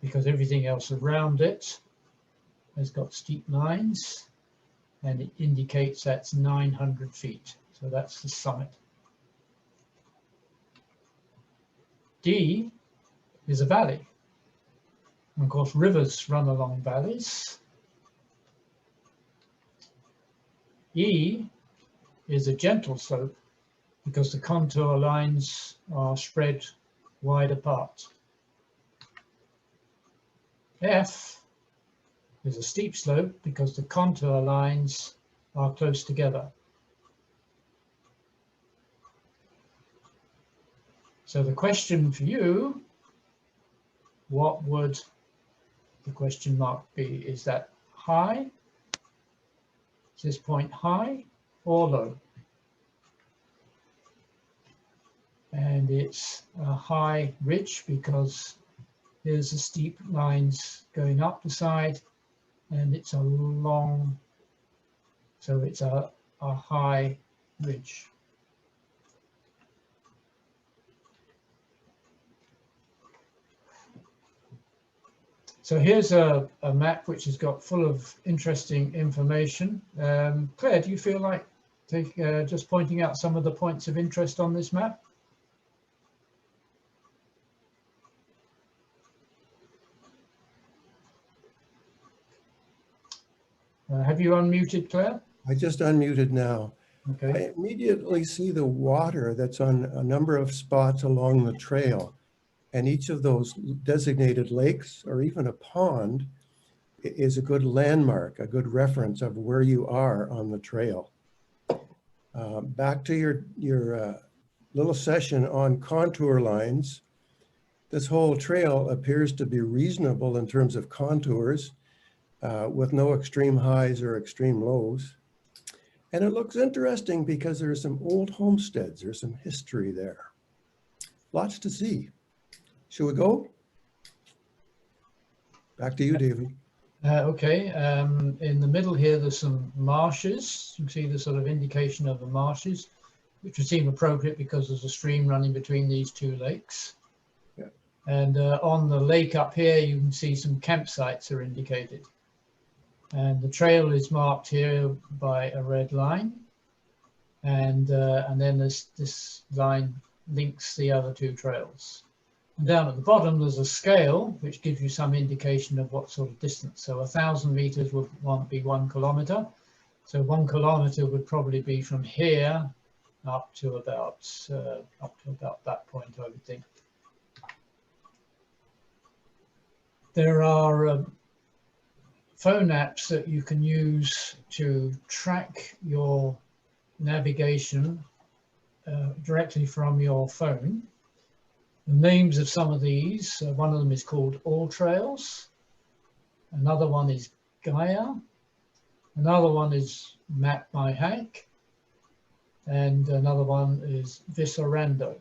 Speaker 2: because everything else around it has got steep lines, and it indicates that's 900 feet. So that's the summit. D is a valley. And of course, rivers run along valleys. E is a gentle slope, because the contour lines are spread wide apart. F is a steep slope, because the contour lines are close together. So the question for you, what would the question mark be? Is that high? Is this point high or low? And it's a high ridge, because there's the steep lines going up the side, and it's a long, so it's a high ridge. So here's a map which has got full of interesting information. Claire, do you feel like just pointing out some of the points of interest on this map? Have you unmuted, Claire?
Speaker 5: I just unmuted now.
Speaker 2: Okay.
Speaker 5: I immediately see the water that's on a number of spots along the trail. And each of those designated lakes, or even a pond, is a good landmark, a good reference of where you are on the trail. Back to your little session on contour lines. This whole trail appears to be reasonable in terms of contours, with no extreme highs or extreme lows. And it looks interesting because there's some old homesteads, there's some history there. Lots to see. Should we go? Back to you, David.
Speaker 2: Okay, in the middle here, there's some marshes. You can see the sort of indication of the marshes, which would seem appropriate because there's a stream running between these two lakes.
Speaker 5: Yeah.
Speaker 2: And on the lake up here, you can see some campsites are indicated. And the trail is marked here by a red line. And then this line links the other two trails. And down at the bottom, there's a scale, which gives you some indication of what sort of distance. So 1,000 meters would be 1 kilometer. So 1 kilometer would probably be from here up to about that point, I would think. There are phone apps that you can use to track your navigation directly from your phone. The names of some of these, one of them is called All Trails, another one is GAIA, another one is Map My Hike, and another one is Visorando.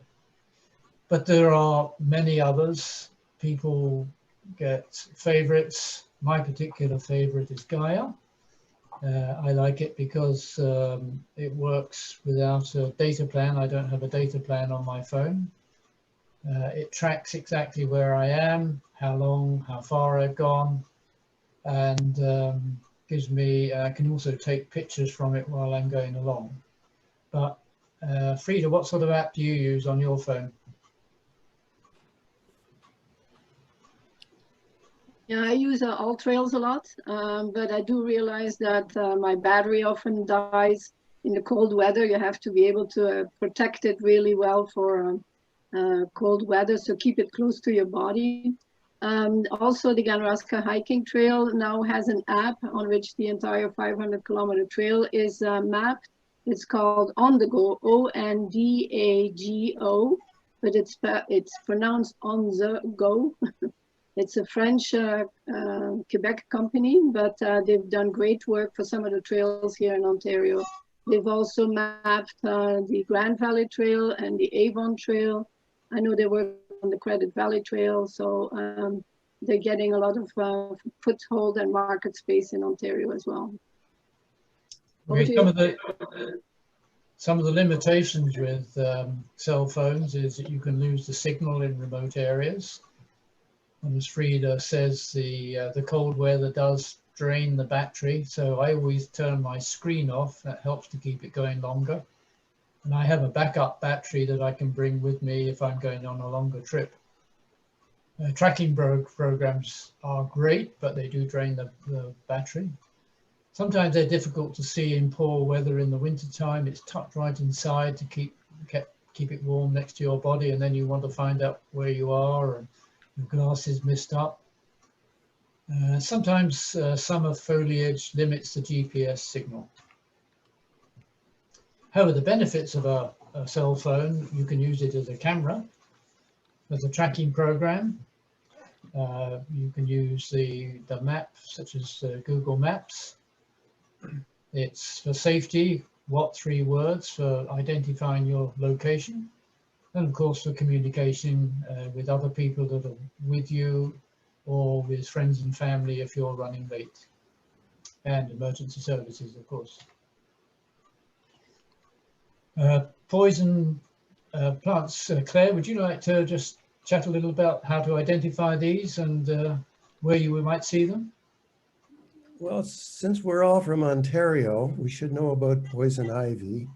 Speaker 2: But there are many others. People get favorites. My particular favorite is GAIA. I like it because it works without a data plan. I don't have a data plan on my phone. It tracks exactly where I am, how long, how far I've gone, and gives me, I can also take pictures from it while I'm going along. But Frieda, what sort of app do you use on your phone?
Speaker 4: Yeah, I use All Trails a lot, but I do realize that my battery often dies in the cold weather. You have to be able to protect it really well for cold weather, so keep it close to your body. Also, the Ganaraska hiking trail now has an app on which the entire 500-kilometer trail is mapped. It's called On The Go, O-N-D-A-G-O, but it's pronounced On The Go. It's a French Quebec company, but they've done great work for some of the trails here in Ontario. They've also mapped the Grand Valley Trail and the Avon Trail. I know they work on the Credit Valley Trail, so they're getting a lot of foothold and
Speaker 2: Some of the limitations with cell phones is that you can lose the signal in remote areas. And as Frieda says, the cold weather does drain the battery. So I always turn my screen off. That helps to keep it going longer. And I have a backup battery that I can bring with me if I'm going on a longer trip. Tracking programs are great, but they do drain the battery. Sometimes they're difficult to see in poor weather in the wintertime. It's tucked right inside to keep it warm next to your body, and then you want to find out where you are and your glasses missed up. Sometimes summer foliage limits the GPS signal. However, the benefits of a cell phone, you can use it as a camera, as a tracking program. You can use the map, such as Google Maps. It's for safety, 3 words for identifying your location. And of course, for communication with other people that are with you, or with friends and family if you're running late. And emergency services, of course. Poison plants. Claire, would you like to just chat a little about how to identify these and where you might see them?
Speaker 5: Well, since we're all from Ontario, we should know about poison ivy.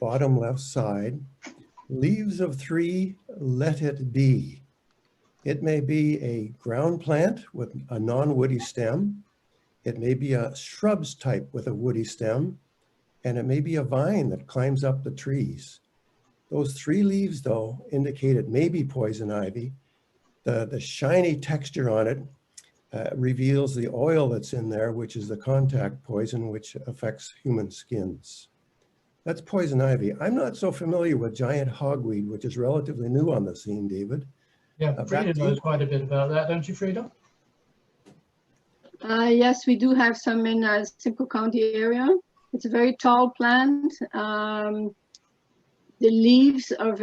Speaker 5: Bottom left side, leaves of 3, let it be. It may be a ground plant with a non-woody stem. It may be a shrubs type with a woody stem, and it may be a vine that climbs up the trees. Those 3 leaves, though, indicate it may be poison ivy. The shiny texture on it reveals the oil that's in there, which is the contact poison, which affects human skins. That's poison ivy. I'm not so familiar with giant hogweed, which is relatively new on the scene, David.
Speaker 2: Yeah, Frieda knows quite a bit about that, don't you, Frieda?
Speaker 4: Yes, we do have some in Simcoe County area. It's a very tall plant. The leaves are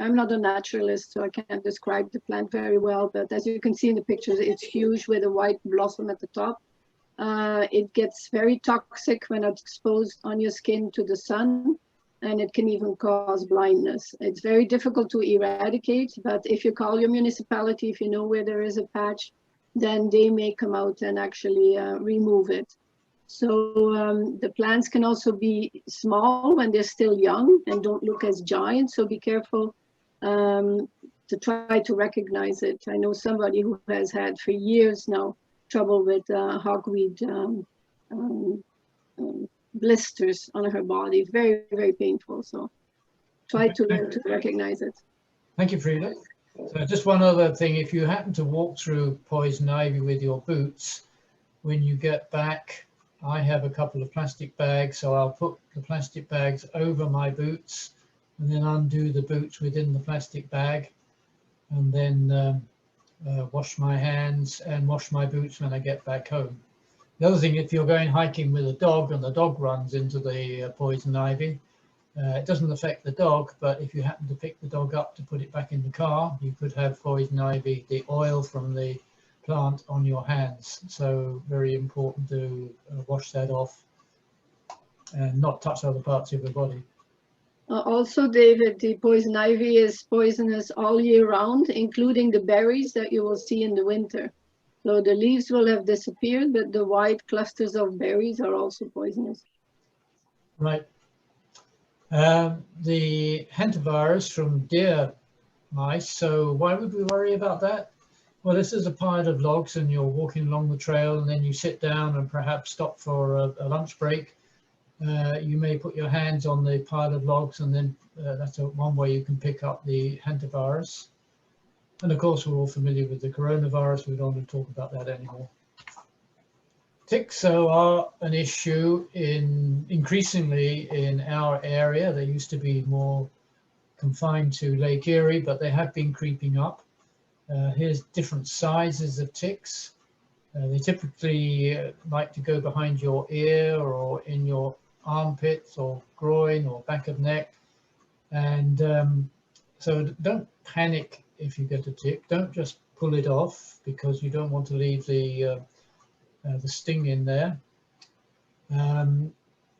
Speaker 4: I'm not a naturalist, so I can't describe the plant very well, but as you can see in the pictures, it's huge with a white blossom at the top. It gets very toxic when it's exposed on your skin to the sun, and it can even cause blindness. It's very difficult to eradicate, but if you call your municipality, if you know where there is a patch, then they may come out and actually remove it. So the plants can also be small when they're still young and don't look as giant. So be careful to try to recognize it. I know somebody who has had for years now trouble with hogweed blisters on her body. Very, very painful. So try to learn to recognize it.
Speaker 2: Thank you, Frieda. So just one other thing, if you happen to walk through poison ivy with your boots, when you get back, I have a couple of plastic bags, so I'll put the plastic bags over my boots and then undo the boots within the plastic bag, and then wash my hands and wash my boots when I get back home. The other thing, if you're going hiking with a dog and the dog runs into the poison ivy, it doesn't affect the dog, but if you happen to pick the dog up to put it back in the car, you could have poison ivy, the oil from the plant, on your hands. So very important to wash that off and not touch other parts of your body.
Speaker 4: Also, David, the poison ivy is poisonous all year round, including the berries that you will see in the winter. So the leaves will have disappeared, but the white clusters of berries are also poisonous.
Speaker 2: Right. The hantavirus from deer mice, so why would we worry about that? Well, this is a pile of logs and you're walking along the trail and then you sit down and perhaps stop for a lunch break. You may put your hands on the pile of logs, and then that's one way you can pick up the hantavirus. And of course, we're all familiar with the coronavirus. We don't want to talk about that anymore. Ticks are an issue increasingly in our area. They used to be more confined to Lake Erie, but they have been creeping up. Here's different sizes of ticks. They typically like to go behind your ear or in your armpits or groin or back of neck. And so don't panic if you get a tick. Don't just pull it off, because you don't want to leave the sting in there.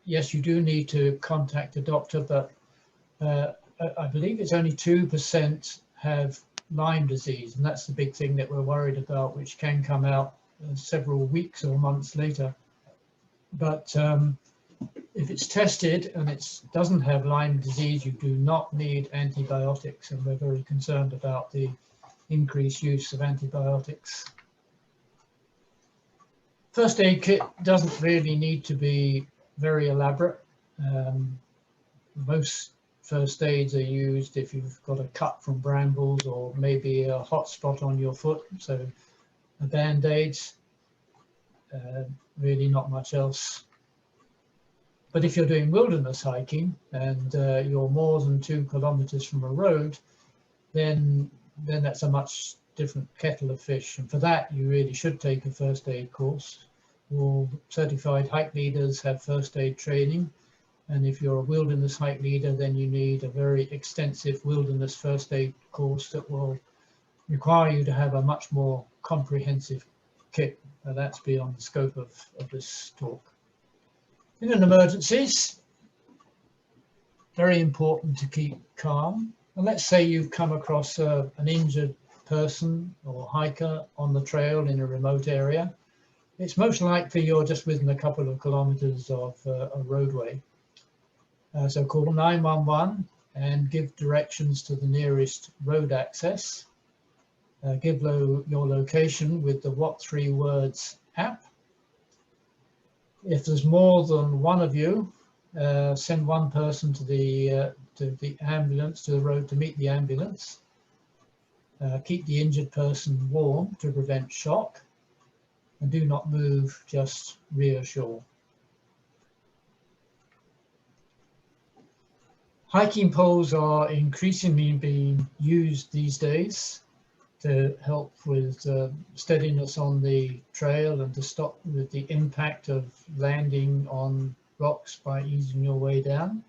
Speaker 2: yes, you do need to contact a doctor, but I believe it's only 2% have Lyme disease, and that's the big thing that we're worried about, which can come out several weeks or months later. But if it's tested and it doesn't have Lyme disease, you do not need antibiotics, and we're very concerned about the increased use of antibiotics. First aid kit doesn't really need to be very elaborate. Most first aids are used if you've got a cut from brambles or maybe a hot spot on your foot, so a band-aid, really not much else. But if you're doing wilderness hiking and you're more than 2 kilometers from a road, then that's a much different kettle of fish. And for that, you really should take a first aid course. All certified hike leaders have first aid training. And if you're a wilderness hike leader, then you need a very extensive wilderness first aid course that will require you to have a much more comprehensive kit. And that's beyond the scope of this talk. In an emergencies, very important to keep calm. And let's say you've come across an injured person or hiker on the trail in a remote area. It's most likely you're just within a couple of kilometers of a roadway. So call 911 and give directions to the nearest road access. Give your location with the What 3 Words app. If there's more than one of you, send one person to the ambulance, to the road to meet the ambulance. Keep the injured person warm to prevent shock, and do not move, just reassure. Hiking poles are increasingly being used these days to help with steadiness on the trail and to stop with the impact of landing on rocks by easing your way down.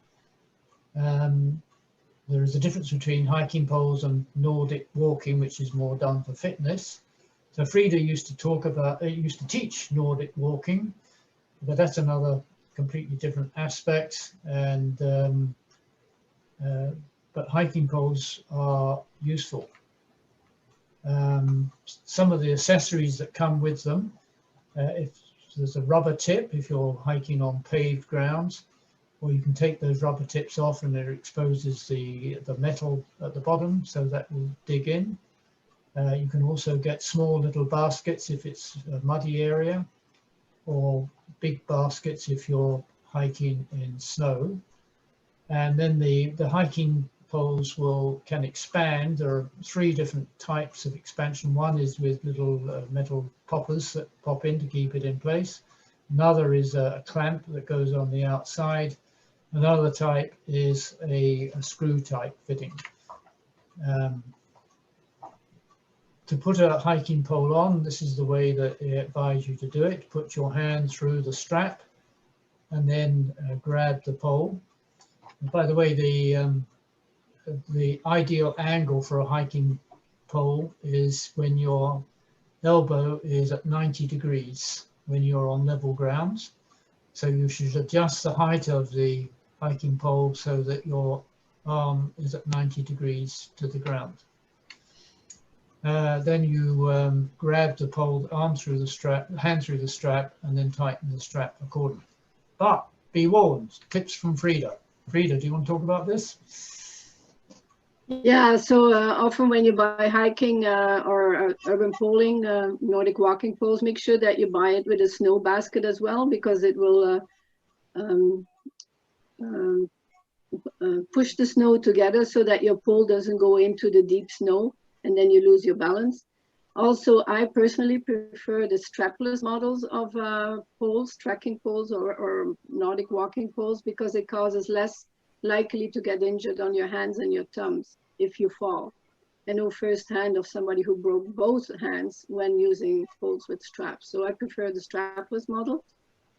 Speaker 2: There is a difference between hiking poles and Nordic walking, which is more done for fitness. So Frieda used to teach Nordic walking, but that's another completely different aspect. And but hiking poles are useful. Some of the accessories that come with them, if there's a rubber tip, if you're hiking on paved grounds, or you can take those rubber tips off and it exposes the metal at the bottom, so that will dig in. You can also get small little baskets if it's a muddy area, or big baskets if you're hiking in snow. And then the hiking poles can expand. There are 3 different types of expansion. One is with little metal poppers that pop in to keep it in place. Another is a clamp that goes on the outside. Another type is a screw type fitting. To put a hiking pole on, this is the way that they advise you to do it. Put your hand through the strap and then grab the pole. And by the way, the ideal angle for a hiking pole is when your elbow is at 90 degrees when you're on level ground. So you should adjust the height of the hiking pole so that your arm is at 90 degrees to the ground. Then you grab the pole, hand through the strap, and then tighten the strap accordingly. But be warned, tips from Frieda. Frieda, do you want to talk about this?
Speaker 4: Yeah, so often when you buy hiking or urban poling, Nordic walking poles, make sure that you buy it with a snow basket as well, because it will push the snow together so that your pole doesn't go into the deep snow and then you lose your balance. Also, I personally prefer the strapless models of poles, trekking poles or Nordic walking poles, because it causes less likely to get injured on your hands and your thumbs if you fall. I know firsthand of somebody who broke both hands when using poles with straps. So I prefer the strapless model.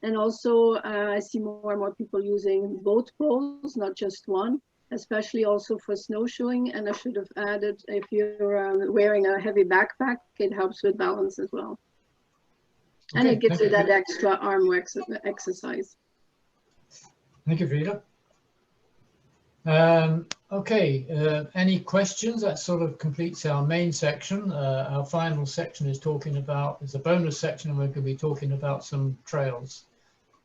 Speaker 4: And also I see more and more people using both poles, not just one, especially also for snowshoeing. And I should have added, if you're wearing a heavy backpack, it helps with balance as well. Okay, and it gives you that extra arm exercise.
Speaker 2: Thank you, Frieda. Okay, any questions? That sort of completes our main section. Our final section is a bonus section, and we're going to be talking about some trails.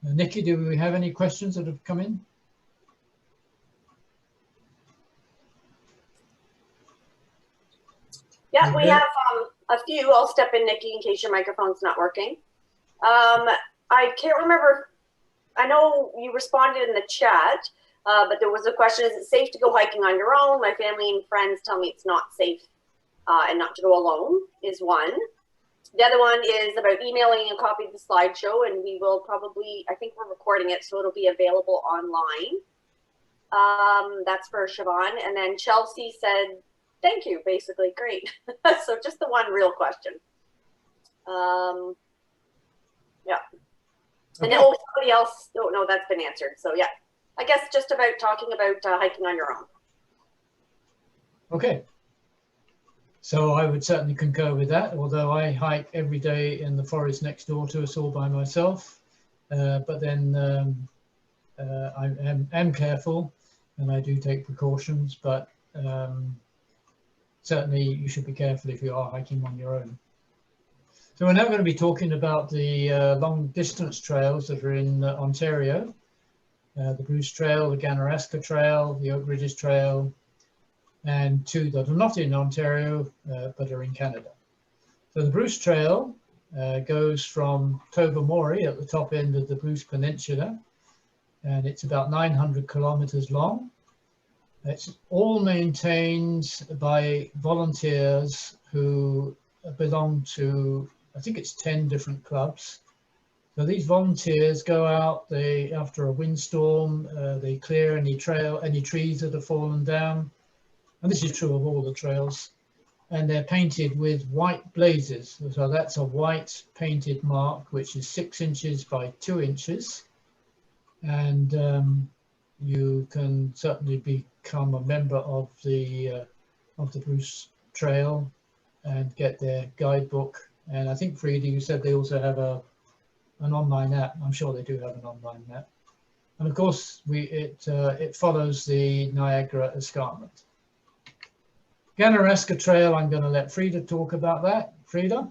Speaker 2: Nikki, do we have any questions that have come in?
Speaker 1: Yeah, we have a few. I'll step in, Nikki, in case your microphone's not working. I can't remember. I know you responded in the chat, but there was a question, is it safe to go hiking on your own? My family and friends tell me it's not safe and not to go alone is one. The other one is about emailing a copy of the slideshow, and we will probably, I think we're recording it, so it'll be available online. That's for Siobhan. And then Chelsea said, thank you, basically, great. So just the one real question. Yeah. And then, oh, somebody else, oh, no, that's been answered. So yeah, I guess just about talking about hiking on your own.
Speaker 2: Okay. So I would certainly concur with that, although I hike every day in the forest next door to us all by myself. But then I am careful and I do take precautions, but certainly you should be careful if you are hiking on your own. So we're now going to be talking about the long distance trails that are in Ontario, the Bruce Trail, the Ganaraska Trail, the Oak Ridges Trail, and two that are not in Ontario, but are in Canada. So the Bruce Trail goes from Tobermory at the top end of the Bruce Peninsula, and it's about 900 kilometers long. It's all maintained by volunteers who belong to, I think it's 10 different clubs. So these volunteers go out, after a windstorm, they clear any trees that have fallen down. And this is true of all the trails. And they're painted with white blazes. So that's a white painted mark, which is 6 inches by 2 inches. And you can certainly become a member of the Bruce Trail and get their guidebook. And I think, Frieda, you said they also have an online app. I'm sure they do have an online app. And of course, it follows the Niagara Escarpment. Ganaraska Trail, I'm going to let Frieda talk about that. Frieda,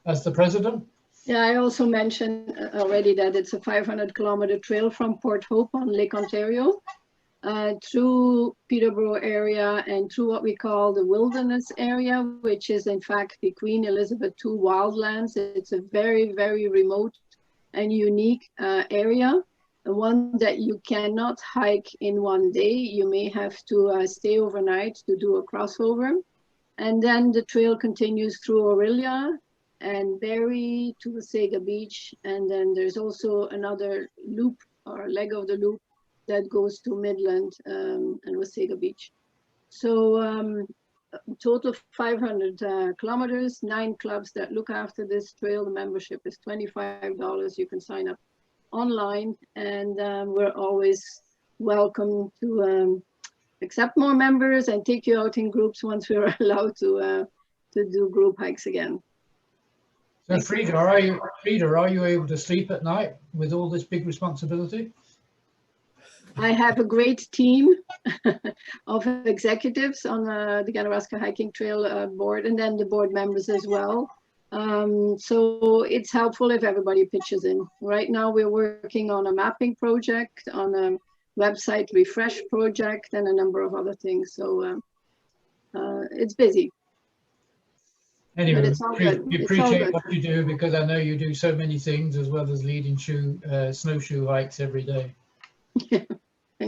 Speaker 2: as the president.
Speaker 4: Yeah, I also mentioned already that it's a 500-kilometer trail from Port Hope on Lake Ontario through Peterborough area and through what we call the wilderness area, which is in fact the Queen Elizabeth II wildlands. It's a very, very remote and unique area, one that you cannot hike in one day. You may have to stay overnight to do a crossover. And then the trail continues through Orillia and Barrie to Wasaga Beach. And then there's also another loop or leg of the loop that goes to Midland and Wasaga Beach. So total 500 kilometers, 9 clubs that look after this trail. The membership is $25. You can sign up online, and we're always welcome to accept more members and take you out in groups once we're allowed to do group hikes again.
Speaker 2: So Frieda, are you able to sleep at night with all this big responsibility?
Speaker 4: I have a great team of executives on the Ganaraska Hiking Trail board, and then the board members as well. So it's helpful if everybody pitches in. Right now we're working on a mapping project, on a website refresh project, and a number of other things. So it's busy.
Speaker 2: Anyway,
Speaker 4: but it's all good.
Speaker 2: we appreciate what you do, because I know you do so many things as well as leading snowshoe hikes every day.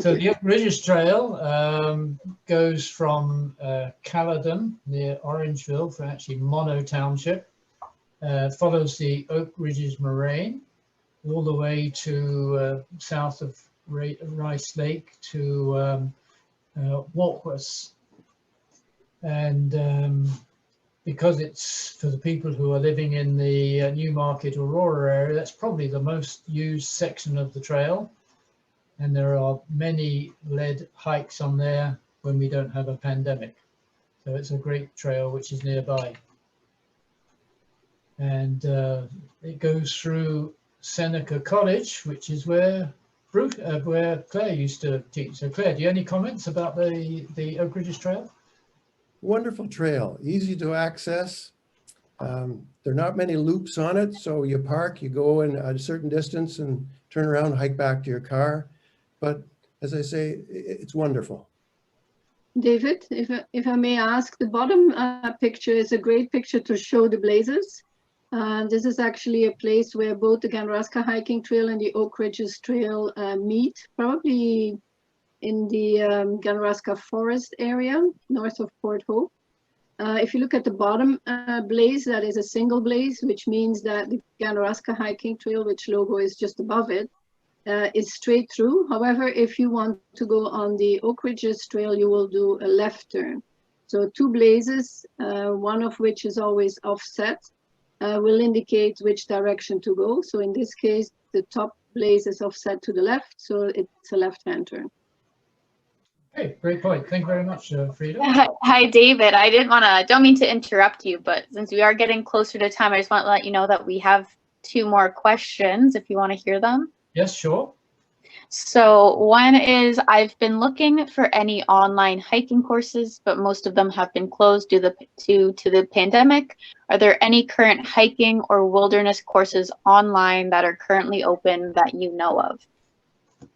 Speaker 2: So the Oak Ridges Trail goes from Caledon near Orangeville, for actually Mono Township, follows the Oak Ridges Moraine all the way to south of Rice Lake to Walkwas. And because it's for the people who are living in the Newmarket, Aurora area, that's probably the most used section of the trail. And there are many led hikes on there when we don't have a pandemic. So it's a great trail which is nearby. And it goes through Seneca College, which is where where Claire used to teach. So Claire, do you have any comments about the Oak Ridges Trail?
Speaker 5: Wonderful trail, easy to access. There are not many loops on it, so you park, you go in a certain distance and turn around, hike back to your car. But as I say, it's wonderful.
Speaker 4: David, if I may ask, the bottom picture is a great picture to show the blazes. This is actually a place where both the Ganaraska Hiking Trail and the Oak Ridges Trail meet, probably in the Ganaraska Forest area, north of Port Hope. If you look at the bottom blaze, that is a single blaze, which means that the Ganaraska Hiking Trail, which logo is just above it, is straight through. However, if you want to go on the Oak Ridges Trail, you will do a left turn. So two blazes, one of which is always offset, will indicate which direction to go. So in this case, the top blaze is offset to the left, so it's a left-hand turn.
Speaker 2: Okay, great point. Thank you very much, Frieda.
Speaker 3: Hi, David. I don't mean to interrupt you, but since we are getting closer to time, I just want to let you know that we have 2 more questions if you want to hear them.
Speaker 2: Yes, sure.
Speaker 3: So one is, I've been looking for any online hiking courses, but most of them have been closed due to the pandemic. Are there any current hiking or wilderness courses online that are currently open that you know of?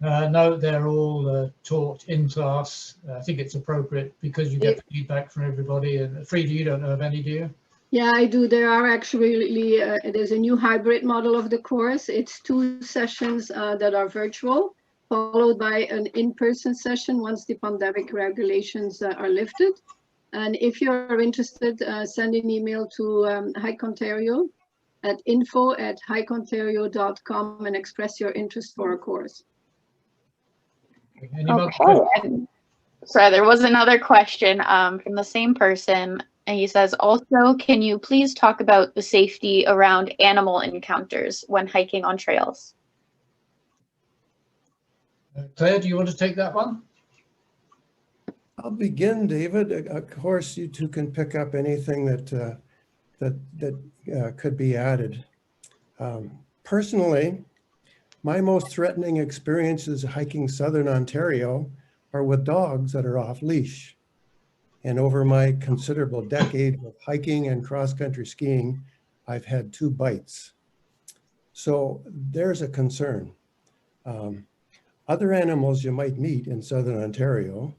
Speaker 2: No, they're all taught in class. I think it's appropriate because you get feedback from everybody. And Frieda, you don't know of any, do you?
Speaker 4: Yeah, I do. There are actually, there's a new hybrid model of the course. It's 2 sessions that are virtual, followed by an in-person session once the pandemic regulations are lifted. And if you're interested, send an email to Hike Ontario at info@hikeontario.com and express your interest for a course.
Speaker 3: Okay. Sorry, there was another question from the same person. And he says, also, can you please talk about the safety around animal encounters when hiking on trails?
Speaker 2: Claire, do you want to take that one?
Speaker 5: I'll begin, David. Of course, you two can pick up anything that could be added. Personally, my most threatening experiences hiking Southern Ontario are with dogs that are off leash. And over my considerable decade of hiking and cross-country skiing, I've had 2 bites. So there's a concern. Other animals you might meet in Southern Ontario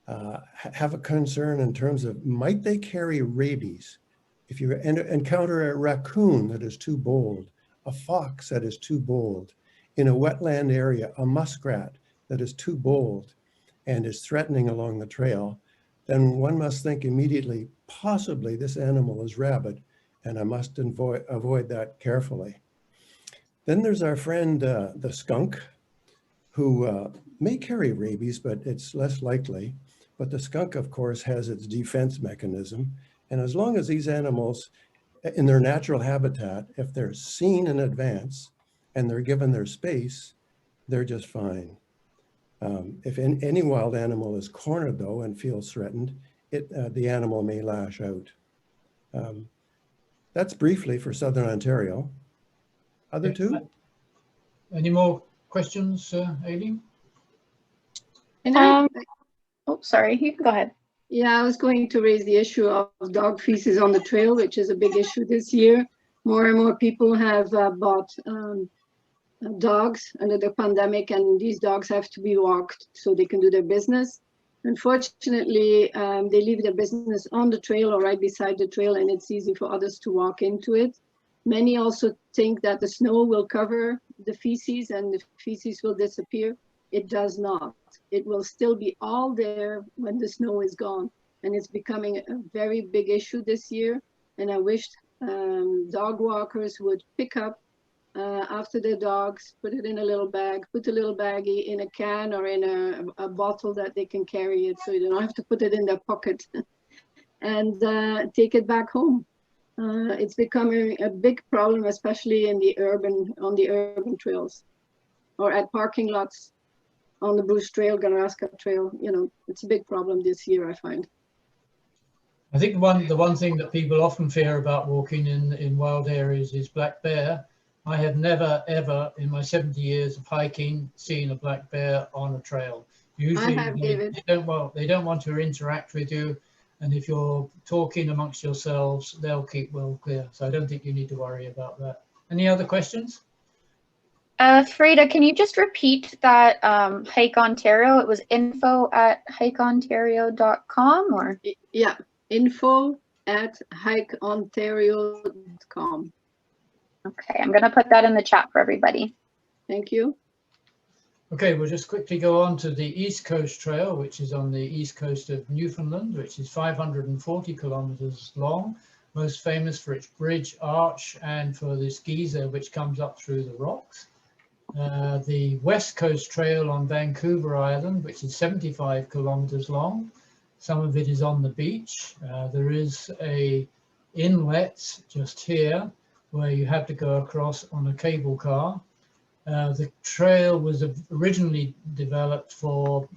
Speaker 5: have a concern in terms of, might they carry rabies? If you encounter a raccoon that is too bold, a fox that is too bold, in a wetland area, a muskrat that is too bold and is threatening along the trail, then one must think immediately, possibly this animal is rabid, and I must avoid that carefully. Then there's our friend, the skunk, who may carry rabies, but it's less likely. But the skunk, of course, has its defense mechanism. And as long as these animals in their natural habitat, if they're seen in advance and they're given their space, they're just fine. If any wild animal is cornered though and feels threatened, the animal may lash out. That's briefly for Southern Ontario. Other 2?
Speaker 2: Any more questions, Aileen?
Speaker 3: Oh, sorry, you can go ahead.
Speaker 4: Yeah, I was going to raise the issue of dog feces on the trail, which is a big issue this year. More and more people have bought dogs under the pandemic, and these dogs have to be walked so they can do their business. Unfortunately, they leave their business on the trail or right beside the trail, and it's easy for others to walk into it. Many also think that the snow will cover the feces and the feces will disappear. It does not. It will still be all there when the snow is gone. And it's becoming a very big issue this year. And I wished dog walkers would pick up after their dogs, put it in a little bag, put the little baggie in a can or in a bottle that they can carry it, so you don't have to put it in their pocket, and take it back home. It's becoming a big problem, especially in the on the urban trails or at parking lots on the Bruce Trail, Ganaraska Trail. You know, it's a big problem this year, I find.
Speaker 2: I think the one thing that people often fear about walking in wild areas is black bear. I have never, ever in my 70 years of hiking seen a black bear on a trail. Usually
Speaker 4: have, David.
Speaker 2: they don't want to interact with you. And if you're talking amongst yourselves, they'll keep well clear. So I don't think you need to worry about that. Any other questions?
Speaker 3: Frieda, can you just repeat that Hike Ontario? It was info@hikeontario.com or?
Speaker 4: Yeah, info@hikeontario.com.
Speaker 3: Okay, I'm going to put that in the chat for everybody.
Speaker 4: Thank you.
Speaker 2: Okay, we'll just quickly go on to the East Coast Trail, which is on the east coast of Newfoundland, which is 540 kilometers long, most famous for its bridge arch and for this geyser which comes up through the rocks. The West Coast Trail on Vancouver Island, which is 75 kilometers long. Some of it is on the beach. There is a inlet just here where you have to go across on a cable car. The trail was originally developed for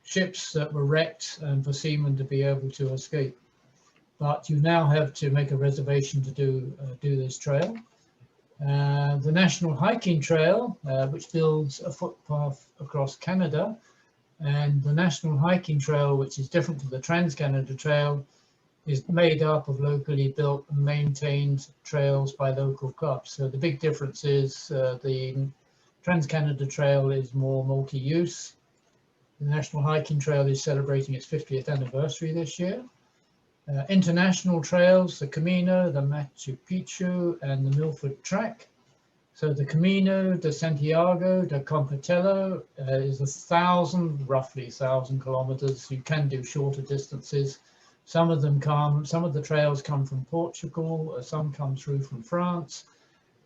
Speaker 2: ships that were wrecked and for seamen to be able to escape. But you now have to make a reservation to do this trail. The National Hiking Trail, which builds a footpath across Canada, and the National Hiking Trail, which is different to the Trans-Canada Trail, is made up of locally built and maintained trails by local clubs. So the big difference is the Trans-Canada Trail is more multi-use. The National Hiking Trail is celebrating its 50th anniversary this year. International trails, the Camino, the Machu Picchu, and the Milford Track. So the Camino de Santiago de Compostela is roughly 1,000 kilometers. You can do shorter distances. Some of the trails come from Portugal, some come through from France,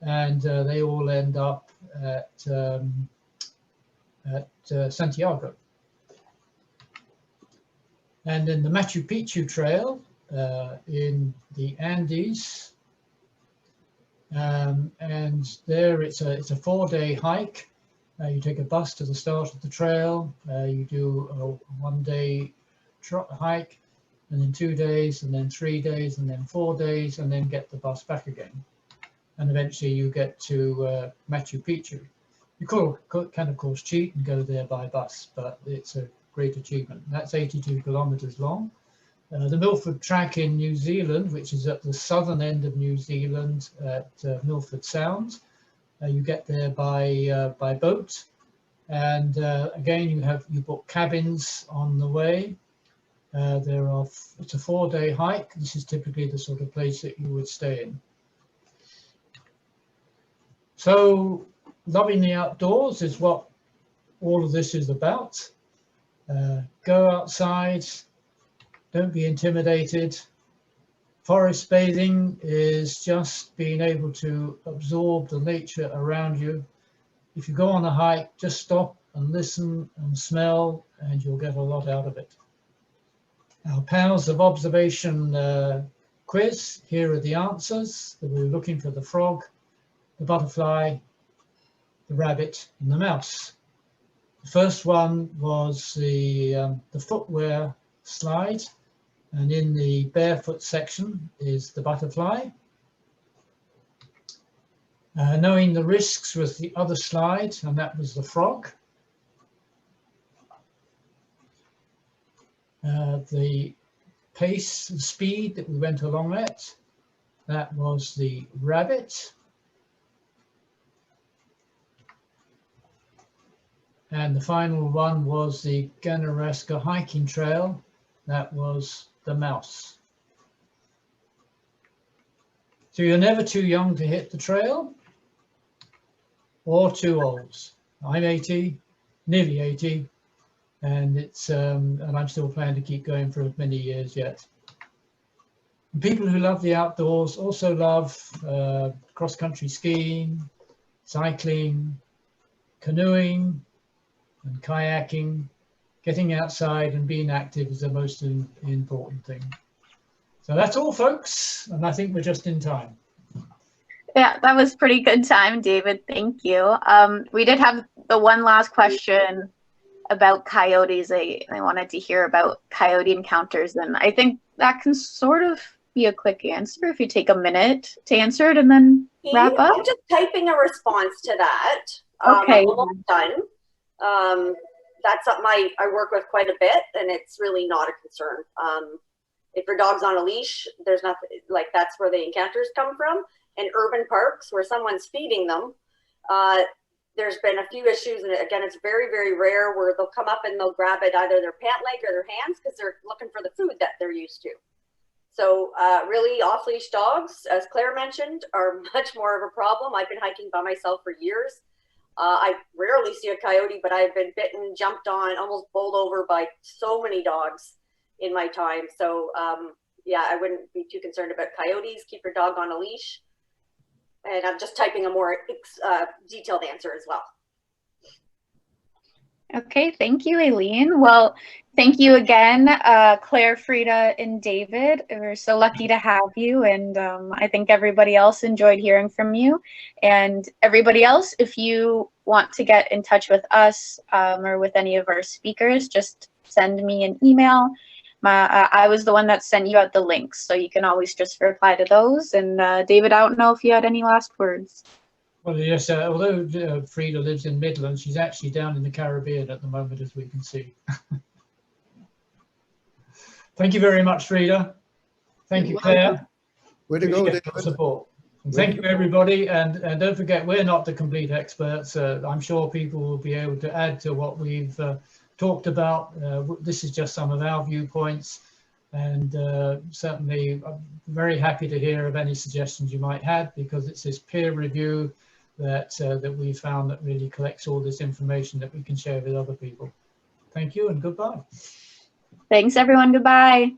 Speaker 2: and they all end up at Santiago. And then the Machu Picchu Trail in the Andes, and there it's a 4-day hike. You take a bus to the start of the trail. You do a 1-day hike, and then 2 days, and then 3 days, and then 4 days, and then get the bus back again. And eventually you get to Machu Picchu. You can, of course, cheat and go there by bus, but it's a great achievement. That's 82 kilometers long. The Milford Track in New Zealand, which is at the southern end of New Zealand at Milford Sound. You get there by boat. And again, you book cabins on the way. It's a 4-day hike. This is typically the sort of place that you would stay in. So loving the outdoors is what all of this is about. Go outside, don't be intimidated. Forest bathing is just being able to absorb the nature around you. If you go on a hike, just stop and listen and smell, and you'll get a lot out of it. Our Powers of Observation quiz, here are the answers. We were looking for the frog, the butterfly, the rabbit, and the mouse. The first one was the footwear slide, and in the barefoot section is the butterfly. Knowing the risks was the other slide, and that was the frog. The pace and speed that we went along at, that was the rabbit. And the final one was the Ganaraska hiking trail, that was the mouse. So you're never too young to hit the trail or too old. I'm 80, nearly 80. And I'm still planning to keep going for many years yet. And people who love the outdoors also love cross-country skiing, cycling, canoeing, and kayaking. Getting outside and being active is the most important thing. So that's all, folks, and I think we're just in time.
Speaker 3: Yeah, that was pretty good time, David. Thank you. We did have the one last question about coyotes. I wanted to hear about coyote encounters, and I think that can sort of be a quick answer if you take a minute to answer it and then wrap up.
Speaker 1: I'm just typing a response to that.
Speaker 3: Okay.
Speaker 1: I'm almost done. That's something I work with quite a bit, and it's really not a concern. If your dog's on a leash, there's nothing, like, that's where the encounters come from. And urban parks where someone's feeding them, there's been a few issues, and again, it's very, very rare where they'll come up and they'll grab it either their pant leg or their hands because they're looking for the food that they're used to. So really off-leash dogs, as Claire mentioned, are much more of a problem. I've been hiking by myself for years. I rarely see a coyote, but I've been bitten, jumped on, almost bowled over by so many dogs in my time. So yeah, I wouldn't be too concerned about coyotes. Keep your dog on a leash. And I'm just typing a more detailed answer as well.
Speaker 3: Okay, thank you, Aileen. Well, thank you again, Claire, Frieda, and David. We're so lucky to have you, and I think everybody else enjoyed hearing from you. And everybody else, if you want to get in touch with us or with any of our speakers, just send me an email. I was the one that sent you out the links, so you can always just reply to those. And David, I don't know if you had any last words.
Speaker 2: Well, yes, although Frieda lives in Midland, she's actually down in the Caribbean at the moment, as we can see. Thank you very much, Frieda. Thank you, Claire.
Speaker 5: Way to go, David.
Speaker 2: Support. And thank you, everybody. And don't forget, we're not the complete experts. I'm sure people will be able to add to what we've talked about. This is just some of our viewpoints. And certainly, I'm very happy to hear of any suggestions you might have, because it's this peer review that we found that really collects all this information that we can share with other people. Thank you and goodbye.
Speaker 3: Thanks, everyone. Goodbye.